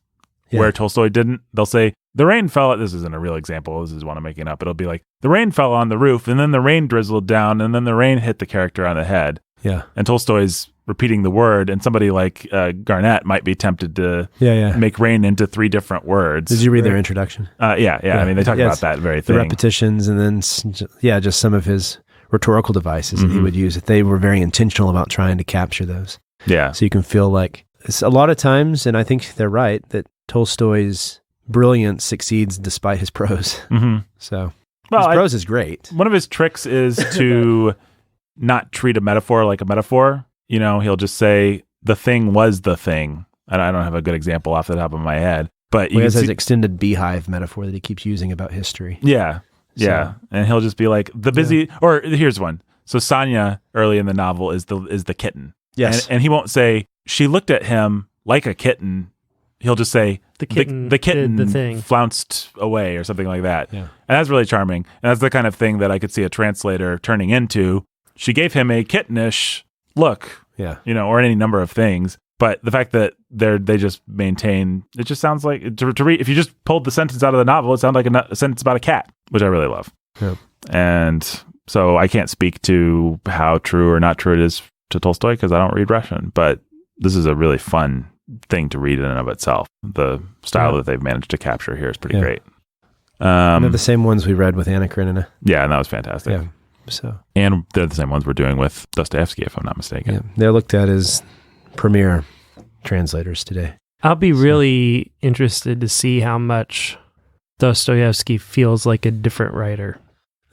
A: where Tolstoy didn't. They'll say, the rain fell, this isn't a real example, this is one I'm making up. It'll be like, the rain fell on the roof, and then the rain drizzled down, and then the rain hit the character on the head.
C: Yeah.
A: And Tolstoy's repeating the word, and somebody like Garnett might be tempted to make rain into 3 different words.
C: Did you read their introduction?
A: Yeah. I mean, they talk about that very thing.
C: The repetitions, and then, just some of his rhetorical devices that he would use. They were very intentional about trying to capture those. Yeah. So you can feel like, it's a lot of times, and I think they're right, that Tolstoy's brilliance succeeds despite his prose. So his prose is great.
A: One of his tricks is to not treat a metaphor like a metaphor. He'll just say the thing was the thing. I don't have a good example off the top of my head, but
C: he has his extended beehive metaphor that he keeps using about history.
A: Yeah. And he'll just be like the busy, or here's one. So Sonia early in the novel is the kitten.
C: Yes.
A: And he won't say she looked at him like a kitten. He'll just say the kitten did the thing, flounced away or something like that. Yeah. And that's really charming. And that's the kind of thing that I could see a translator turning into. She gave him a kittenish look, or any number of things. But the fact that they just maintain, it just sounds like, to read, if you just pulled the sentence out of the novel, it sounds like a sentence about a cat, which I really love. Yeah. And so I can't speak to how true or not true it is to Tolstoy because I don't read Russian, but this is a really fun thing to read in and of itself. The style that they've managed to capture here is pretty great.
C: They're the same ones we read with Anna Karenina.
A: Yeah, and that was fantastic.
C: Yeah. So,
A: And they're the same ones we're doing with Dostoevsky, if I'm not mistaken.
C: yeah, they're looked at as premier translators today.
B: I'll be really interested to see how much Dostoevsky feels like a different writer.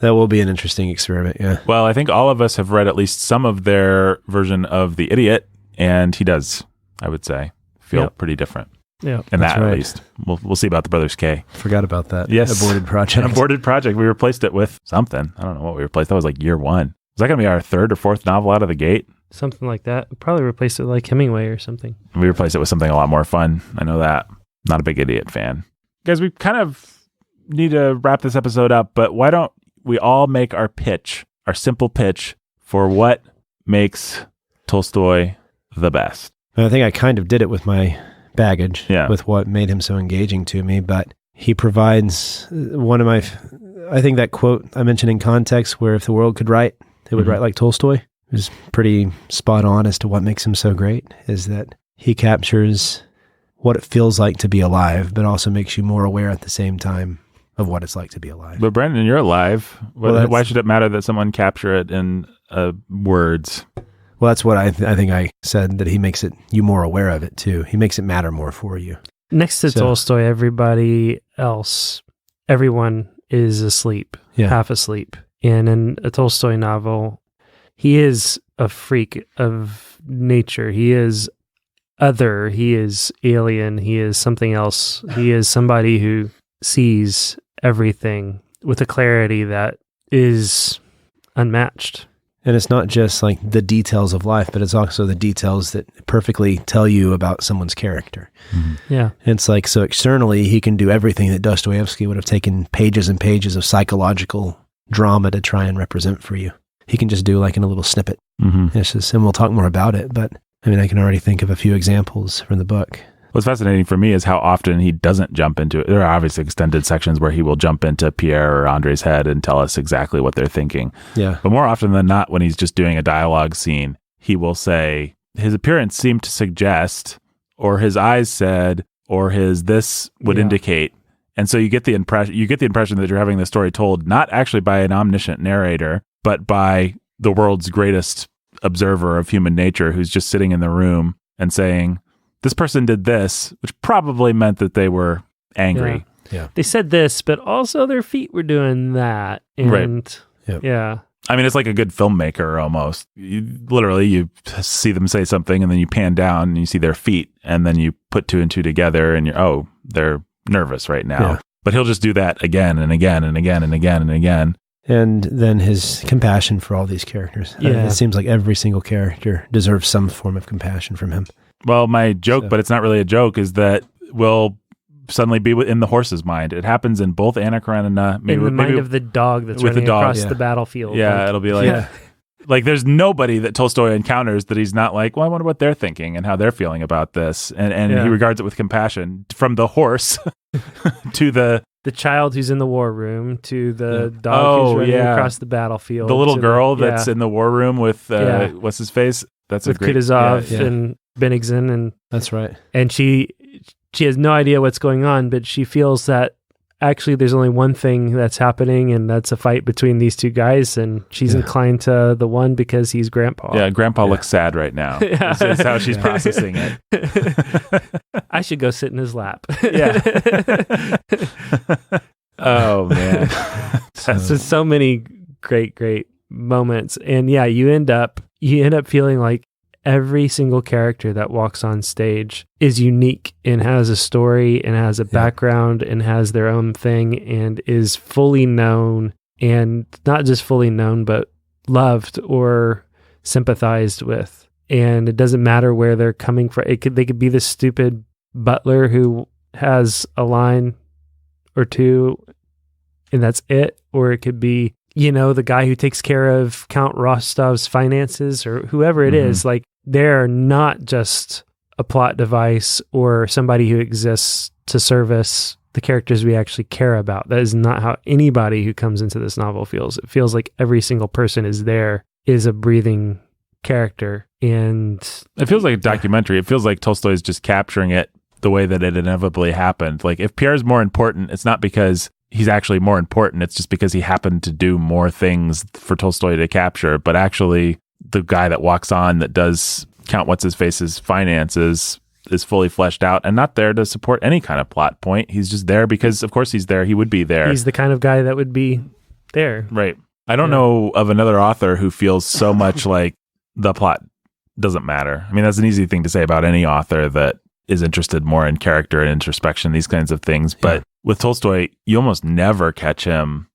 C: That will be an interesting experiment, yeah.
A: Well, I think all of us have read at least some of their version of The Idiot, and he does, I would say, feel pretty different.
B: Yeah.
A: In
C: That's
A: that,
C: right.
A: at least. We'll see about the Brothers K.
C: Forgot about that.
A: Yes.
C: Aborted project.
A: An aborted project. We replaced it with something. I don't know what we replaced. That was like year one. Is that going to be our third or fourth novel out of the gate?
B: Something like that. Probably replace it like Hemingway or something.
A: We replaced it with something a lot more fun. I know that. Not a big Idiot fan. Guys, we kind of need to wrap this episode up, but why don't we all make our pitch, our simple pitch for what makes Tolstoy the best?
C: I think I kind of did it with my baggage,
A: Yeah.
C: with what made him so engaging to me, but he provides one of my, I think that quote I mentioned in context, where if the world could write, it would write like Tolstoy, is pretty spot on as to what makes him so great, is that he captures what it feels like to be alive, but also makes you more aware at the same time of what it's like to be alive.
A: But Brandon, you're alive.
C: Well,
A: Why should it matter that someone capture it in words?
C: Well, that's what I think I said, that he makes it you more aware of it too. He makes it matter more for you.
B: Next to
C: So-
B: Tolstoy, everybody else, everyone is asleep,
C: Yeah.
B: half asleep. And in a Tolstoy novel, he is a freak of nature. He is other. He is alien. He is something else. He is somebody who sees everything with a clarity that is unmatched.
C: And it's not just like the details of life, but it's also the details that perfectly tell you about someone's character.
B: Yeah.
C: And it's like, so externally, he can do everything that Dostoevsky would have taken pages and pages of psychological drama to try and represent for you. He can just do like in a little snippet.
A: Mm-hmm.
C: It's just, and we'll talk more about it, but I mean, I can already think of a few examples from the book.
A: What's fascinating for me is how often he doesn't jump into it. There are obviously extended sections where he will jump into Pierre or Andre's head and tell us exactly what they're thinking.
C: Yeah.
A: But more often than not, when he's just doing a dialogue scene, he will say, his appearance seemed to suggest, or his eyes said, or his this would indicate. And so you get the impression that you're having the story told not actually by an omniscient narrator, but by the world's greatest observer of human nature, who's just sitting in the room and saying, this person did this, which probably meant that they were angry.
C: Yeah.
B: They said this, but also their feet were doing that. And
C: Yep.
B: yeah.
A: I mean, it's like a good filmmaker almost. You see them say something and then you pan down and you see their feet and then you put two and two together and they're nervous right now.
C: Yeah.
A: But he'll just do that again and again and again and again and again.
C: And then his compassion for all these characters.
B: Yeah.
C: It seems like every single character deserves some form of compassion from him.
A: Well, my joke,
C: So-
A: but it's not really a joke, is that we'll suddenly be in the horse's mind. It happens in both Anna Karenina,
B: In the mind of the dog that's
A: with the
B: running
A: dog,
B: across
C: yeah.
B: the battlefield.
A: Yeah,
B: Like,
A: it'll be like, like there's nobody that Tolstoy encounters that he's not like, well, I wonder what they're thinking and how they're feeling about this. And
B: Yeah.
A: he regards it with compassion, from the horse to the
B: child who's in the war room to the
C: Yeah.
B: dog who's running
A: yeah.
B: across the battlefield.
A: little
B: to
A: girl that's in the war room with,
B: Yeah.
A: what's his face? That's
B: with
A: a great,
B: Kutuzov
C: yeah.
B: and Benigsen,
C: That's right.
B: and she has no idea what's going on, but she feels that actually there's only one thing that's happening, and that's a fight between these two guys, and she's
C: Yeah.
B: inclined to the one because he's grandpa.
A: Yeah, Grandpa looks sad right now.
B: Yeah.
A: Is how she's processing it.
B: I should go sit in his lap.
A: Yeah. Oh man,
B: So many great moments, and yeah, you end up feeling like every single character that walks on stage is unique and has a story and has a background and has their own thing and is fully known, and not just fully known, but loved or sympathized with. And it doesn't matter where they're coming from. They could be the stupid butler who has a line or two and that's it, or it could be, the guy who takes care of Count Rostov's finances or whoever it is. Like, they're not just a plot device or somebody who exists to service the characters we actually care about. That is not how anybody who comes into this novel feels. It feels like every single person is a breathing character. And
A: it feels like a documentary. It feels like Tolstoy is just capturing it the way that it inevitably happened. Like, if Pierre's more important, it's not because he's actually more important. It's just because he happened to do more things for Tolstoy to capture. But actually, the guy that walks on that does Count What's-His-Face's finances is fully fleshed out and not there to support any kind of plot point. He's just there because, of course, he's there. He would be there.
B: He's the kind of guy that would be there.
A: Right. I don't know of another author who feels so much like the plot doesn't matter. I mean, that's an easy thing to say about any author that is interested more in character and introspection, these kinds of things. But with Tolstoy, you almost never catch him.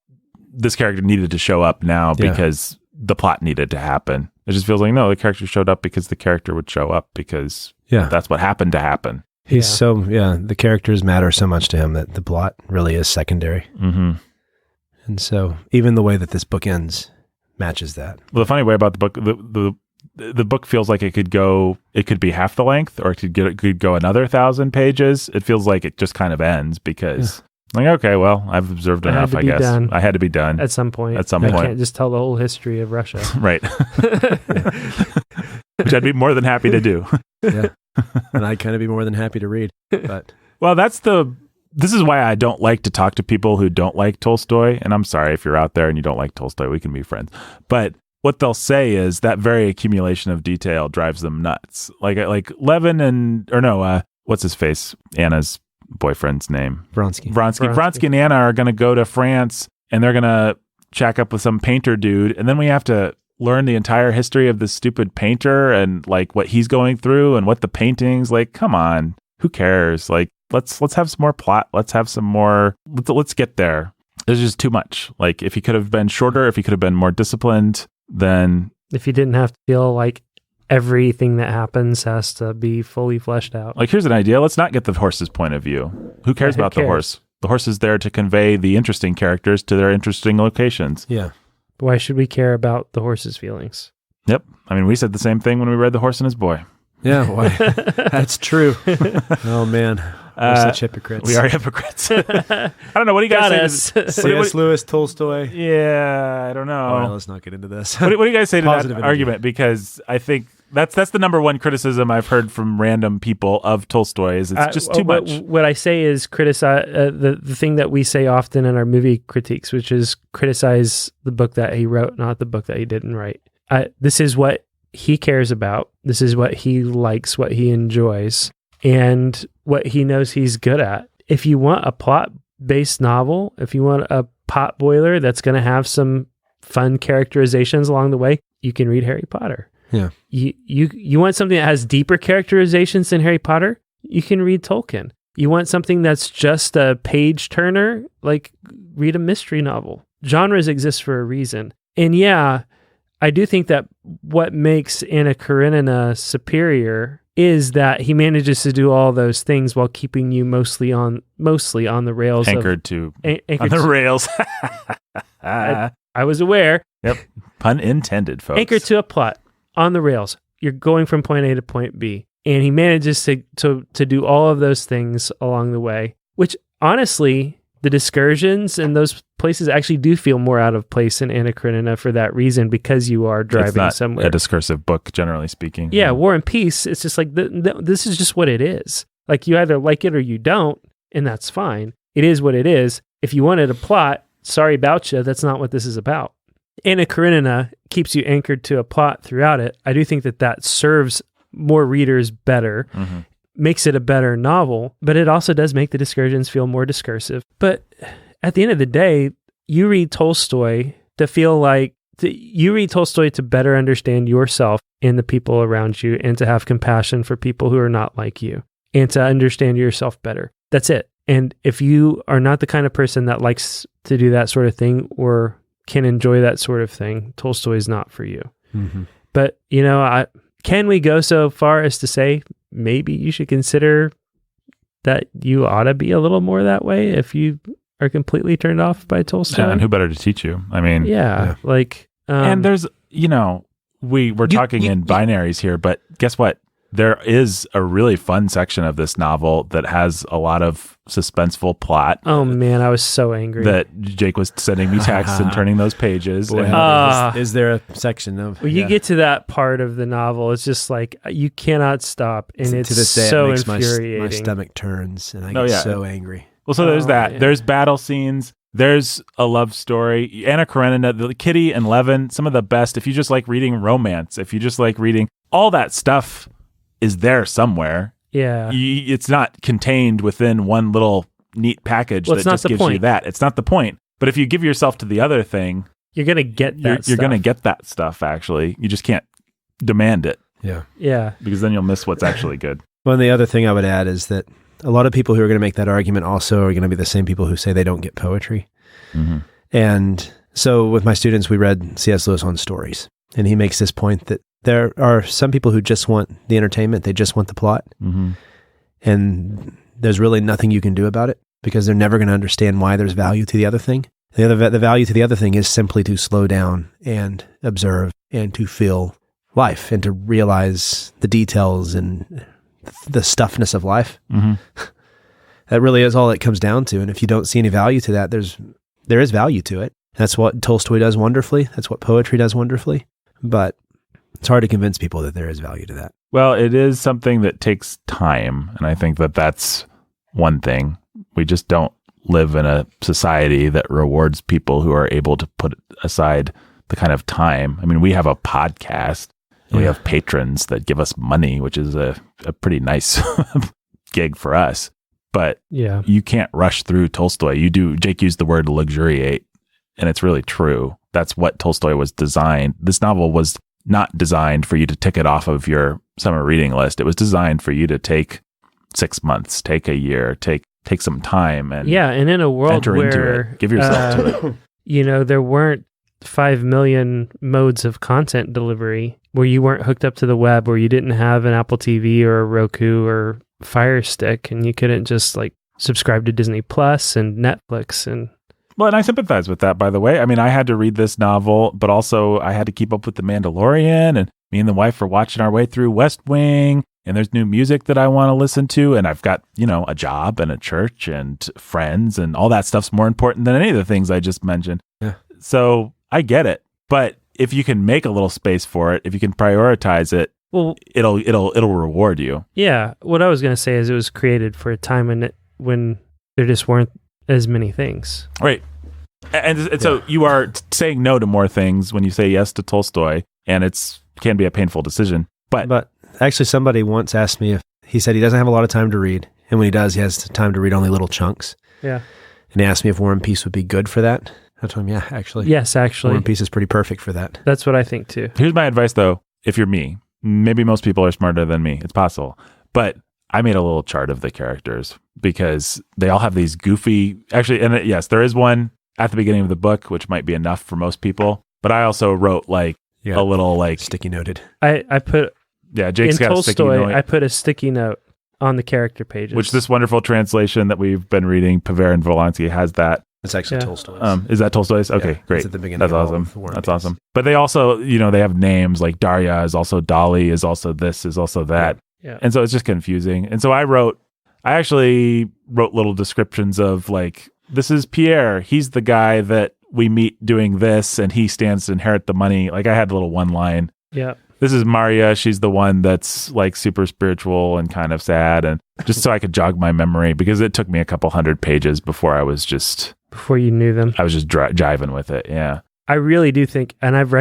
A: This character needed to show up now because the plot needed to happen. It just feels like, no, the character showed up because the character would show up because that's what happened to happen.
C: He's the characters matter so much to him that the plot really is secondary.
A: Mm-hmm.
C: And so even the way that this book ends matches that.
A: Well, the funny way about the book, the book feels like it could be half the length, or it could go another 1,000 pages. It feels like it just kind of ends because like, okay, well, I've observed enough, I guess. I had to be done.
B: At some point.
A: I
B: can't just tell the whole history of Russia.
A: Right. Which I'd be more than happy to do.
C: Yeah. And I'd kind of be more than happy to read. But
A: well, this is why I don't like to talk to people who don't like Tolstoy. And I'm sorry if you're out there and you don't like Tolstoy, we can be friends. But what they'll say is that very accumulation of detail drives them nuts. Like Levin what's his face? Anna's boyfriend's name. Vronsky and Anna are going to go to France and they're going to check up with some painter dude. And then we have to learn the entire history of this stupid painter and like what he's going through and what the paintings, like, come on, who cares? Like, let's have some more plot. Let's have some more, let's get there. There's just too much. Like, if he could have been shorter, if he could have been more disciplined, then
B: if you didn't have to feel like everything that happens has to be fully fleshed out.
A: Like, here's an idea. Let's not get the horse's point of view. Who cares about the horse? The horse is there to convey the interesting characters to their interesting locations.
C: Yeah.
B: Why should we care about the horse's feelings?
A: Yep. I mean, we said the same thing when we read The Horse and His Boy.
C: Yeah, why? That's true. Oh, man. We're such hypocrites.
A: We are hypocrites. I don't know. What do you guys say?
C: C.S. Lewis, Tolstoy.
A: Yeah, I don't know.
C: All right, let's not get into this.
A: What do you guys say to
C: Positive
A: that
C: energy.
A: argument? Because I think that's the number one criticism I've heard from random people of Tolstoy is it's just too much.
B: What I say is criticize the thing that we say often in our movie critiques, which is criticize the book that he wrote, not the book that he didn't write. This is what he cares about. This is what he likes, what he enjoys, and what he knows he's good at. If you want a plot-based novel, if you want a pot boiler that's going to have some fun characterizations along the way, you can read Harry Potter.
C: Yeah.
B: You want something that has deeper characterizations than Harry Potter? You can read Tolkien. You want something that's just a page turner? Like, read a mystery novel. Genres exist for a reason. And yeah, I do think that what makes Anna Karenina superior is that he manages to do all those things while keeping you mostly on the rails.
A: Anchored on the rails.
B: I was aware.
A: Yep. Pun intended, folks.
B: Anchored to a plot on the rails. You're going from point A to point B. And he manages to do all of those things along the way, which honestly, the discursions and those places actually do feel more out of place in Anna Karenina for that reason, because you are driving
A: it's not
B: somewhere.
A: A discursive book, generally speaking.
B: Yeah, War and Peace, it's just like, this is just what it is. Like, you either like it or you don't, and that's fine. It is what it is. If you wanted a plot, sorry about you, that's not what this is about. Anna Karenina keeps you anchored to a plot throughout it. I do think that serves more readers better, makes it a better novel, but it also does make the discursions feel more discursive. But at the end of the day, you read Tolstoy to better understand yourself and the people around you, and to have compassion for people who are not like you, and to understand yourself better. That's it. And if you are not the kind of person that likes to do that sort of thing or can enjoy that sort of thing, Tolstoy is not for you. Mm-hmm. But, can we go so far as to say maybe you should consider that you ought to be a little more that way if you are completely turned off by Tolstoy?
A: Yeah, and who better to teach you? I mean,
B: like,
A: and there's, we're talking in binaries here, but guess what? There is a really fun section of this novel that has a lot of suspenseful plot.
B: Oh man, I was so angry
A: that Jake was sending me texts and turning those pages.
C: Boy, is there a section of?
B: When you get to that part of the novel, it's just like you cannot stop, and it's
C: to this day,
B: so
C: it makes
B: infuriating.
C: My stomach turns, and I get so angry.
A: Well, so there's that. Yeah. There's battle scenes. There's a love story. Anna Karenina, the Kitty and Levin, some of the best. If you just like reading romance, if you just like reading, all that stuff is there somewhere.
B: Yeah.
A: It's not contained within one little neat package that just gives you that. It's not the point. But if you give yourself to the other thing,
B: you're going to get that stuff.
A: You're going to get that stuff, actually. You just can't demand it.
C: Yeah.
B: Yeah.
A: Because then you'll miss what's actually good.
C: Well, and the other thing I would add is that a lot of people who are going to make that argument also are going to be the same people who say they don't get poetry.
A: Mm-hmm.
C: And so with my students, we read C.S. Lewis on stories. And he makes this point that there are some people who just want the entertainment. They just want the plot.
A: Mm-hmm.
C: And there's really nothing you can do about it because they're never going to understand why there's value to the other thing. The value to the other thing is simply to slow down and observe and to feel life and to realize the details and the stuffness of life.
A: Mm-hmm.
C: That really is all it comes down to. And if you don't see any value to that, there is value to it. That's what Tolstoy does wonderfully. That's what poetry does wonderfully. But it's hard to convince people that there is value to that.
A: Well, it is something that takes time. And I think that that's one thing. We just don't live in a society that rewards people who are able to put aside the kind of time. I mean, we have a podcast. We have patrons that give us money, which is a pretty nice gig for us. But you can't rush through Tolstoy. Jake used the word luxuriate, and it's really true. That's what Tolstoy was designed. This novel was not designed for you to tick it off of your summer reading list. It was designed for you to take 6 months, take a year, take some time, and
B: and in a world where
A: into it. Give yourself to it.
B: There weren't 5 million modes of content delivery, where you weren't hooked up to the web, where you didn't have an Apple TV or a Roku or Fire Stick, and you couldn't just like subscribe to Disney Plus and Netflix. And
A: I sympathize with that, by the way. I mean, I had to read this novel, but also I had to keep up with The Mandalorian, and me and the wife are watching our way through West Wing, and there's new music that I want to listen to, and I've got, a job and a church and friends, and all that stuff's more important than any of the things I just mentioned.
C: Yeah.
A: So I get it, but if you can make a little space for it, if you can prioritize it, well, it'll reward you.
B: Yeah. What I was going to say is it was created for a time when there just weren't as many things.
A: Right. And so you are saying no to more things when you say yes to Tolstoy, and can be a painful decision. But
C: actually, somebody once asked me he said he doesn't have a lot of time to read, and when he does, he has time to read only little chunks.
B: Yeah.
C: And he asked me if War and Peace would be good for that. I told him,
B: Yes, actually.
C: War and Peace is pretty perfect for that.
B: That's what I think too.
A: Here's my advice, though. If you're me, maybe most people are smarter than me. It's possible. But I made a little chart of the characters because they all have these goofy... Actually, and yes, there is one at the beginning of the book, which might be enough for most people. But I also wrote a little
C: sticky noted.
B: I put...
A: Yeah, Jake's got
B: Tolstoy,
A: a sticky note.
B: I put a sticky note on the character pages.
A: Which this wonderful translation that we've been reading, Paver and Volansky, has that.
C: It's actually Tolstoy's.
A: Is that Tolstoy's? Okay,
C: yeah,
A: great.
C: It's at the beginning.
A: That's awesome. That's awesome. But they also, they have names like Darya is also Dolly, is also this, is also that.
B: Yeah.
A: And so it's just confusing. And so I actually wrote little descriptions of this is Pierre. He's the guy that we meet doing this, and he stands to inherit the money. I had a little one line.
B: Yeah.
A: This is Maria. She's the one that's super spiritual and kind of sad. And just so I could jog my memory, because it took me a couple 100 pages before
B: you knew them.
A: I was just jiving with it. Yeah.
B: I really do think, and I've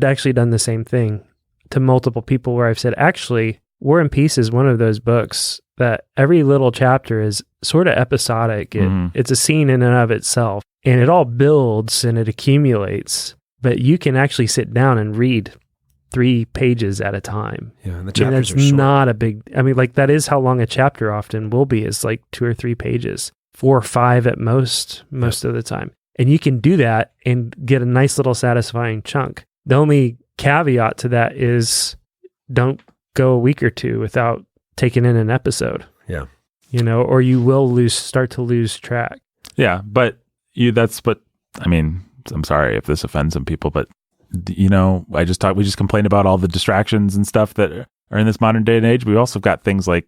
B: actually done the same thing to multiple people where I've said, actually, War and Peace is one of those books that every little chapter is sort of episodic. It's a scene in and of itself, and it all builds and it accumulates, but you can actually sit down and read 3 pages at a time.
C: Yeah, and the chapters are short.
B: Not a big... that is how long a chapter often will be, is 2 or 3 pages, 4 or 5 at most of the time. And you can do that and get a nice little satisfying chunk. The only caveat to that is don't go a week or two without taking in an episode.
C: Yeah.
B: Or you will start to lose track.
A: Yeah, but I'm sorry if this offends some people, but we just complained about all the distractions and stuff that are in this modern day and age. We also got things like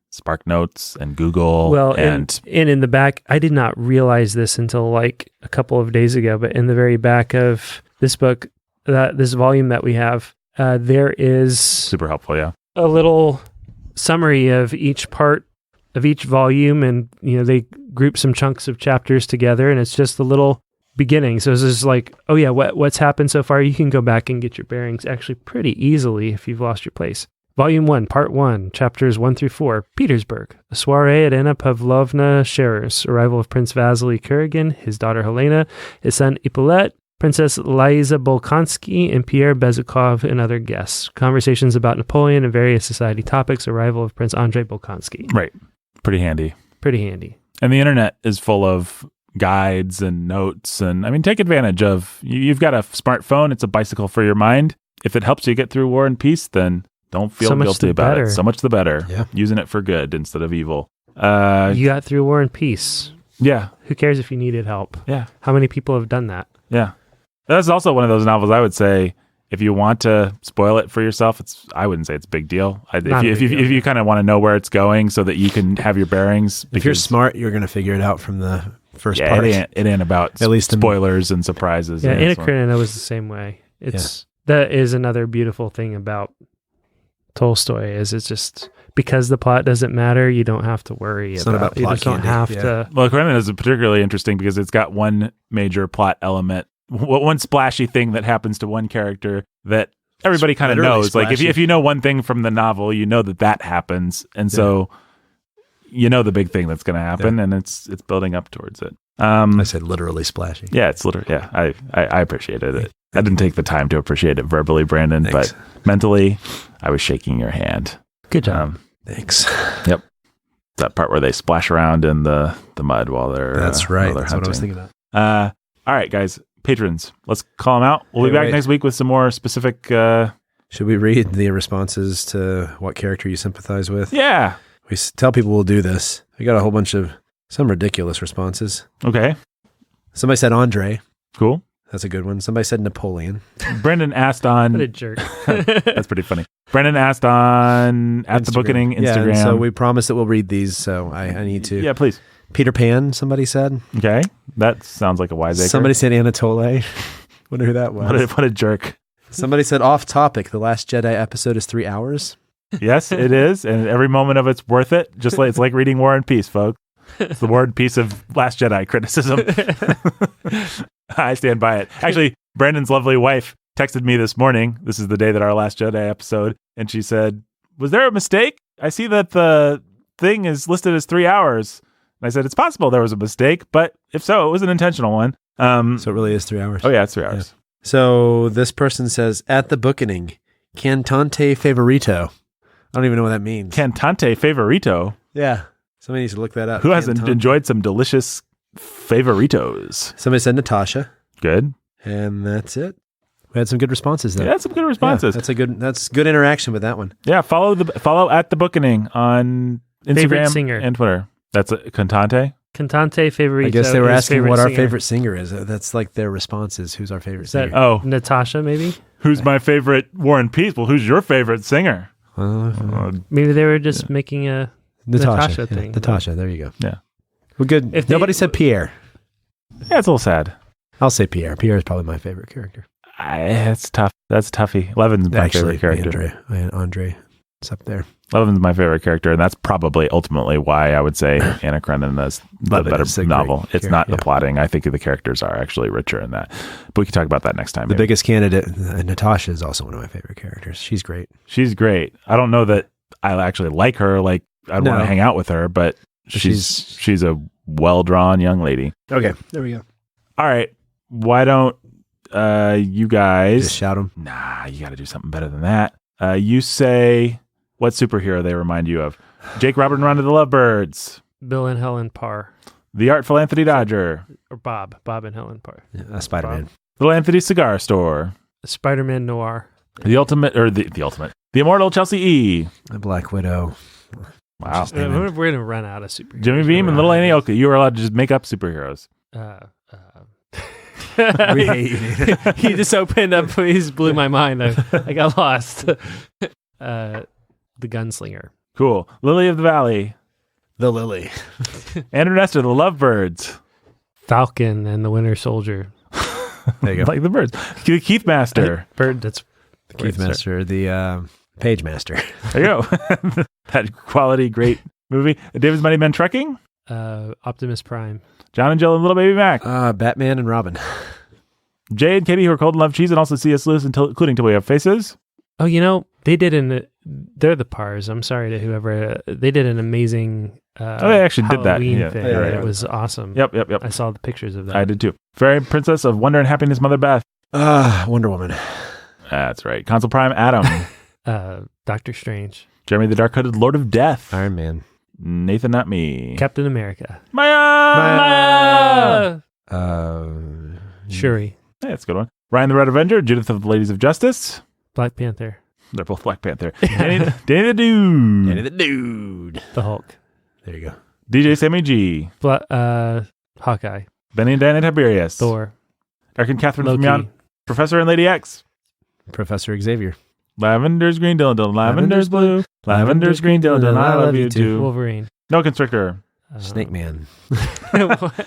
A: Spark Notes and Google.
B: Well, and in the back, I did not realize this until a couple of days ago, but in the very back of this book, this volume that we have, there is
A: super helpful. Yeah.
B: A little summary of each part of each volume, and they group some chunks of chapters together, and it's just a little beginning. So it's just like, oh yeah, what's happened so far? You can go back and get your bearings actually pretty easily if you've lost your place. Volume 1, Part 1, Chapters 1 through 4, Petersburg. A soiree at Anna Pavlovna Scherer's. Arrival of Prince Vasily Kuragin, his daughter Helena, his son Ippolit, Princess Liza Bolkonsky, and Pierre Bezukhov, and other guests. Conversations about Napoleon and various society topics. Arrival of Prince Andrei Bolkonsky.
A: Right. Pretty handy.
B: Pretty handy.
A: And the internet is full of guides and notes. And I mean, take advantage of, you've got a smartphone. It's a bicycle for your mind. If it helps you get through War and Peace, then don't feel guilty about it. So much the better.
C: Yeah.
A: Using it for good instead of evil.
B: You got through War and Peace.
A: Yeah.
B: Who cares if you needed help?
A: Yeah.
B: How many people have done that?
A: Yeah. That's also one of those novels I would say, if you want to spoil it for yourself, I wouldn't say it's a big deal. If you kind of want to know where it's going so that you can have your bearings.
C: If you're smart, you're going to figure it out from the first part.
A: It ain't about at least spoilers and surprises.
B: Yeah, Anna Karenina was the same way. That is another beautiful thing about Tolstoy, is it's just because the plot doesn't matter, you don't have to worry.
C: It's not about plot.
B: You just don't have to.
A: Well, Karenina is particularly interesting because it's got one major plot element, one splashy thing that happens to one character that everybody kind of knows. Splashy. Like if you know one thing from the novel, you know that happens, and so you know the big thing that's going to happen, and it's building up towards it.
C: I said literally splashy.
A: Yeah, it's literally. Yeah, I appreciated it. I didn't take the time to appreciate it verbally, Brandon,
C: Thanks.
A: but mentally, I was shaking your hand.
B: Good job.
C: Thanks.
A: Yep. That part where they splash around in the mud while they're
C: That's right.
A: That's
C: what I was thinking about.
A: All right, guys, patrons, let's call them out. We'll be back next week with some more specific.
C: Should we read the responses to what character you sympathize with?
A: Yeah.
C: We tell people we'll do this. We got a whole bunch of some ridiculous responses.
A: Okay.
C: Somebody said Andre.
A: Cool.
C: That's a good one. Somebody said Napoleon.
A: Brendan asked on...
B: What a jerk.
A: That's pretty funny. Brendan asked on at the Bookening Instagram.
C: Yeah, so we promised that we'll read these, so I need to.
A: Yeah, please.
C: Peter Pan, somebody said.
A: Okay. That sounds like a wiseacre.
C: Somebody said Anatole. Wonder who that was.
A: What a jerk.
C: Somebody said off topic. The Last Jedi episode is 3 hours.
A: Yes, it is. And every moment of it's worth it. Just like it's like reading War and Peace, folks. It's the War and Peace of Last Jedi criticism. I stand by it. Actually, Brandon's lovely wife texted me this morning. This is the day that our Last Jedi episode. And she said, was there a mistake? I see that the thing is listed as 3 hours. And I said, it's possible there was a mistake, but if so, it was an intentional one.
C: So it really is 3 hours.
A: Oh, yeah, it's 3 hours.
C: Yeah. So this person says, at the Bookening, cantante favorito. I don't even know what that means.
A: Cantante favorito?
C: Yeah. Somebody needs to look that up.
A: Who hasn't enjoyed some delicious favoritos?
C: Somebody said Natasha.
A: Good.
C: And that's it. We had some good responses though.
A: Yeah, some good responses.
C: Yeah, that's good interaction with that one.
A: Yeah, follow at the Bookening on Instagram and Twitter. That's a cantante.
B: Cantante favorito.
C: I guess they were asking what our favorite singer is. That's like their responses. Who's our favorite singer?
A: Oh,
B: Natasha, maybe.
A: Who's my favorite War and Peace? Well, who's your favorite singer?
B: Maybe they were just making a Natasha thing.
C: Natasha, there you go.
A: Yeah.
C: Well, good. If nobody said Pierre.
A: Yeah, it's a little sad.
C: I'll say Pierre. Pierre is probably my favorite character.
A: That's tough. That's toughy. Levin's my favorite character.
C: Andre, it's up there.
A: Levin's my favorite character, and that's probably ultimately why I would say Anna Karenina is the better novel. It's not the plotting. I think the characters are actually richer in that. But we can talk about that next time.
C: The biggest candidate, Natasha, is also one of my favorite characters. She's great.
A: She's great. I don't know that I actually like her. Like I'd want to hang out with her, but she's a well-drawn young lady.
C: Okay, there we go.
A: All right. Why don't you guys
C: just shout them?
A: Nah, you got to do something better than that. You say what superhero they remind you of? Jake, Robert, and Rhonda the Lovebirds.
B: Bill and Helen Parr.
A: The Artful Anthony Dodger.
B: Or Bob and Helen Parr.
C: Yeah, Spider-Man.
A: Little Anthony's Cigar Store.
B: Spider-Man Noir.
A: The ultimate, or the ultimate. The Immortal Chelsea E.
C: The Black Widow.
A: Wow.
B: We're going to run out of superheroes.
A: Jimmy Beam and Little Annie Oakley. You were allowed to just make up superheroes.
C: We hate you.
B: He just opened up. He just blew my mind. I got lost. The Gunslinger.
A: Cool. Lily of the Valley.
C: The Lily.
A: Andrew Nestor, the Lovebirds.
B: Falcon and the Winter Soldier.
A: There you go. Like the birds. The Keith Master.
B: Bird. That's
C: the Keith Master. The Page Master.
A: There you go. That quality, great movie. David's Mighty Men Trucking.
B: Optimus Prime.
A: John and Jill and Little Baby Mac.
C: Batman and Robin.
A: Jay and Katie, who are cold and love cheese, and also C.S. Lewis, including Till We Have Faces.
B: Oh, they did they're the Pars. I'm sorry to whoever. They did an amazing
A: they actually did that.
B: Halloween
A: Yeah,
B: thing.
A: you're right.
B: It was awesome.
A: Yep.
B: I saw the pictures of that.
A: I did too. Fairy Princess of Wonder and Happiness, Mother Beth.
C: Wonder Woman.
A: That's right. Consul Prime, Adam.
B: Doctor Strange.
A: Jeremy the Dark-Hooded Lord of Death.
C: Iron Man.
A: Nathan, not me.
B: Captain America.
A: Maya!
B: Shuri.
A: Hey, that's a good one. Ryan the Red Avenger, Judith of the Ladies of Justice.
B: Black Panther.
A: They're both Black Panther. Danny the Dude.
C: Danny the Dude.
B: The Hulk.
C: There you go.
A: DJ Sammy G.
B: Hawkeye.
A: Benny and Dan and Tiberius.
B: Thor.
A: Eric and Catherine from
B: Loki.
A: Yon. Professor and Lady X.
C: Professor Xavier.
A: Lavender's green, Dylan, Lavender's blue. Lavender's green, Dylan, I love you too.
B: Wolverine.
A: No Constrictor.
C: Snake Man.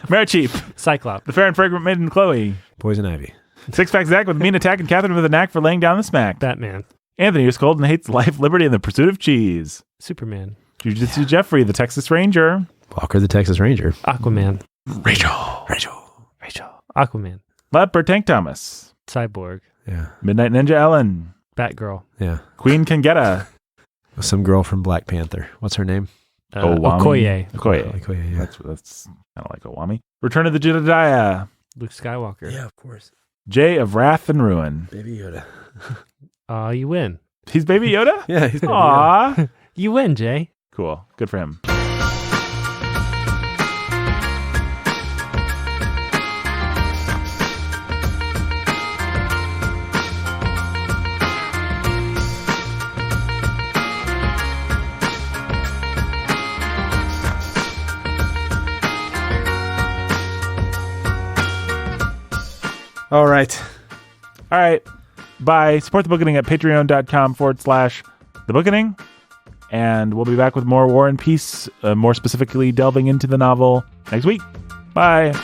A: Mara Cheap.
B: Cyclops.
A: The Fair and Fragrant Maiden Chloe.
C: Poison Ivy.
A: Six Pack Zach with mean attack and Catherine with a knack for laying down the smack.
B: Batman.
A: Anthony, who's cold and hates life, liberty, and the pursuit of cheese.
B: Superman.
A: Jiu-Jitsu Jeffrey, the Texas Ranger.
C: Walker the Texas Ranger.
B: Aquaman.
A: Rachel.
B: Aquaman.
A: Leopard Tank Thomas.
B: Cyborg.
C: Yeah.
A: Midnight Ninja Ellen.
B: Batgirl.
C: Yeah.
A: Queen Kangetta.
C: Some girl from Black Panther. What's her name?
B: Okoye.
A: Okoye.
C: Yeah.
A: That's kind of like Owami. Return of the Jedi.
B: Luke Skywalker.
C: Yeah, of course.
A: Jay of Wrath and Ruin.
C: Baby Yoda.
B: You win.
A: He's Baby Yoda?
C: Yeah, he's Baby Yoda.
A: Aw.
B: You win, Jay.
A: Cool. Good for him.
C: All right.
A: All right. Bye. Support the Bookening at patreon.com/the Bookening. And we'll be back with more War and Peace, more specifically delving into the novel next week. Bye.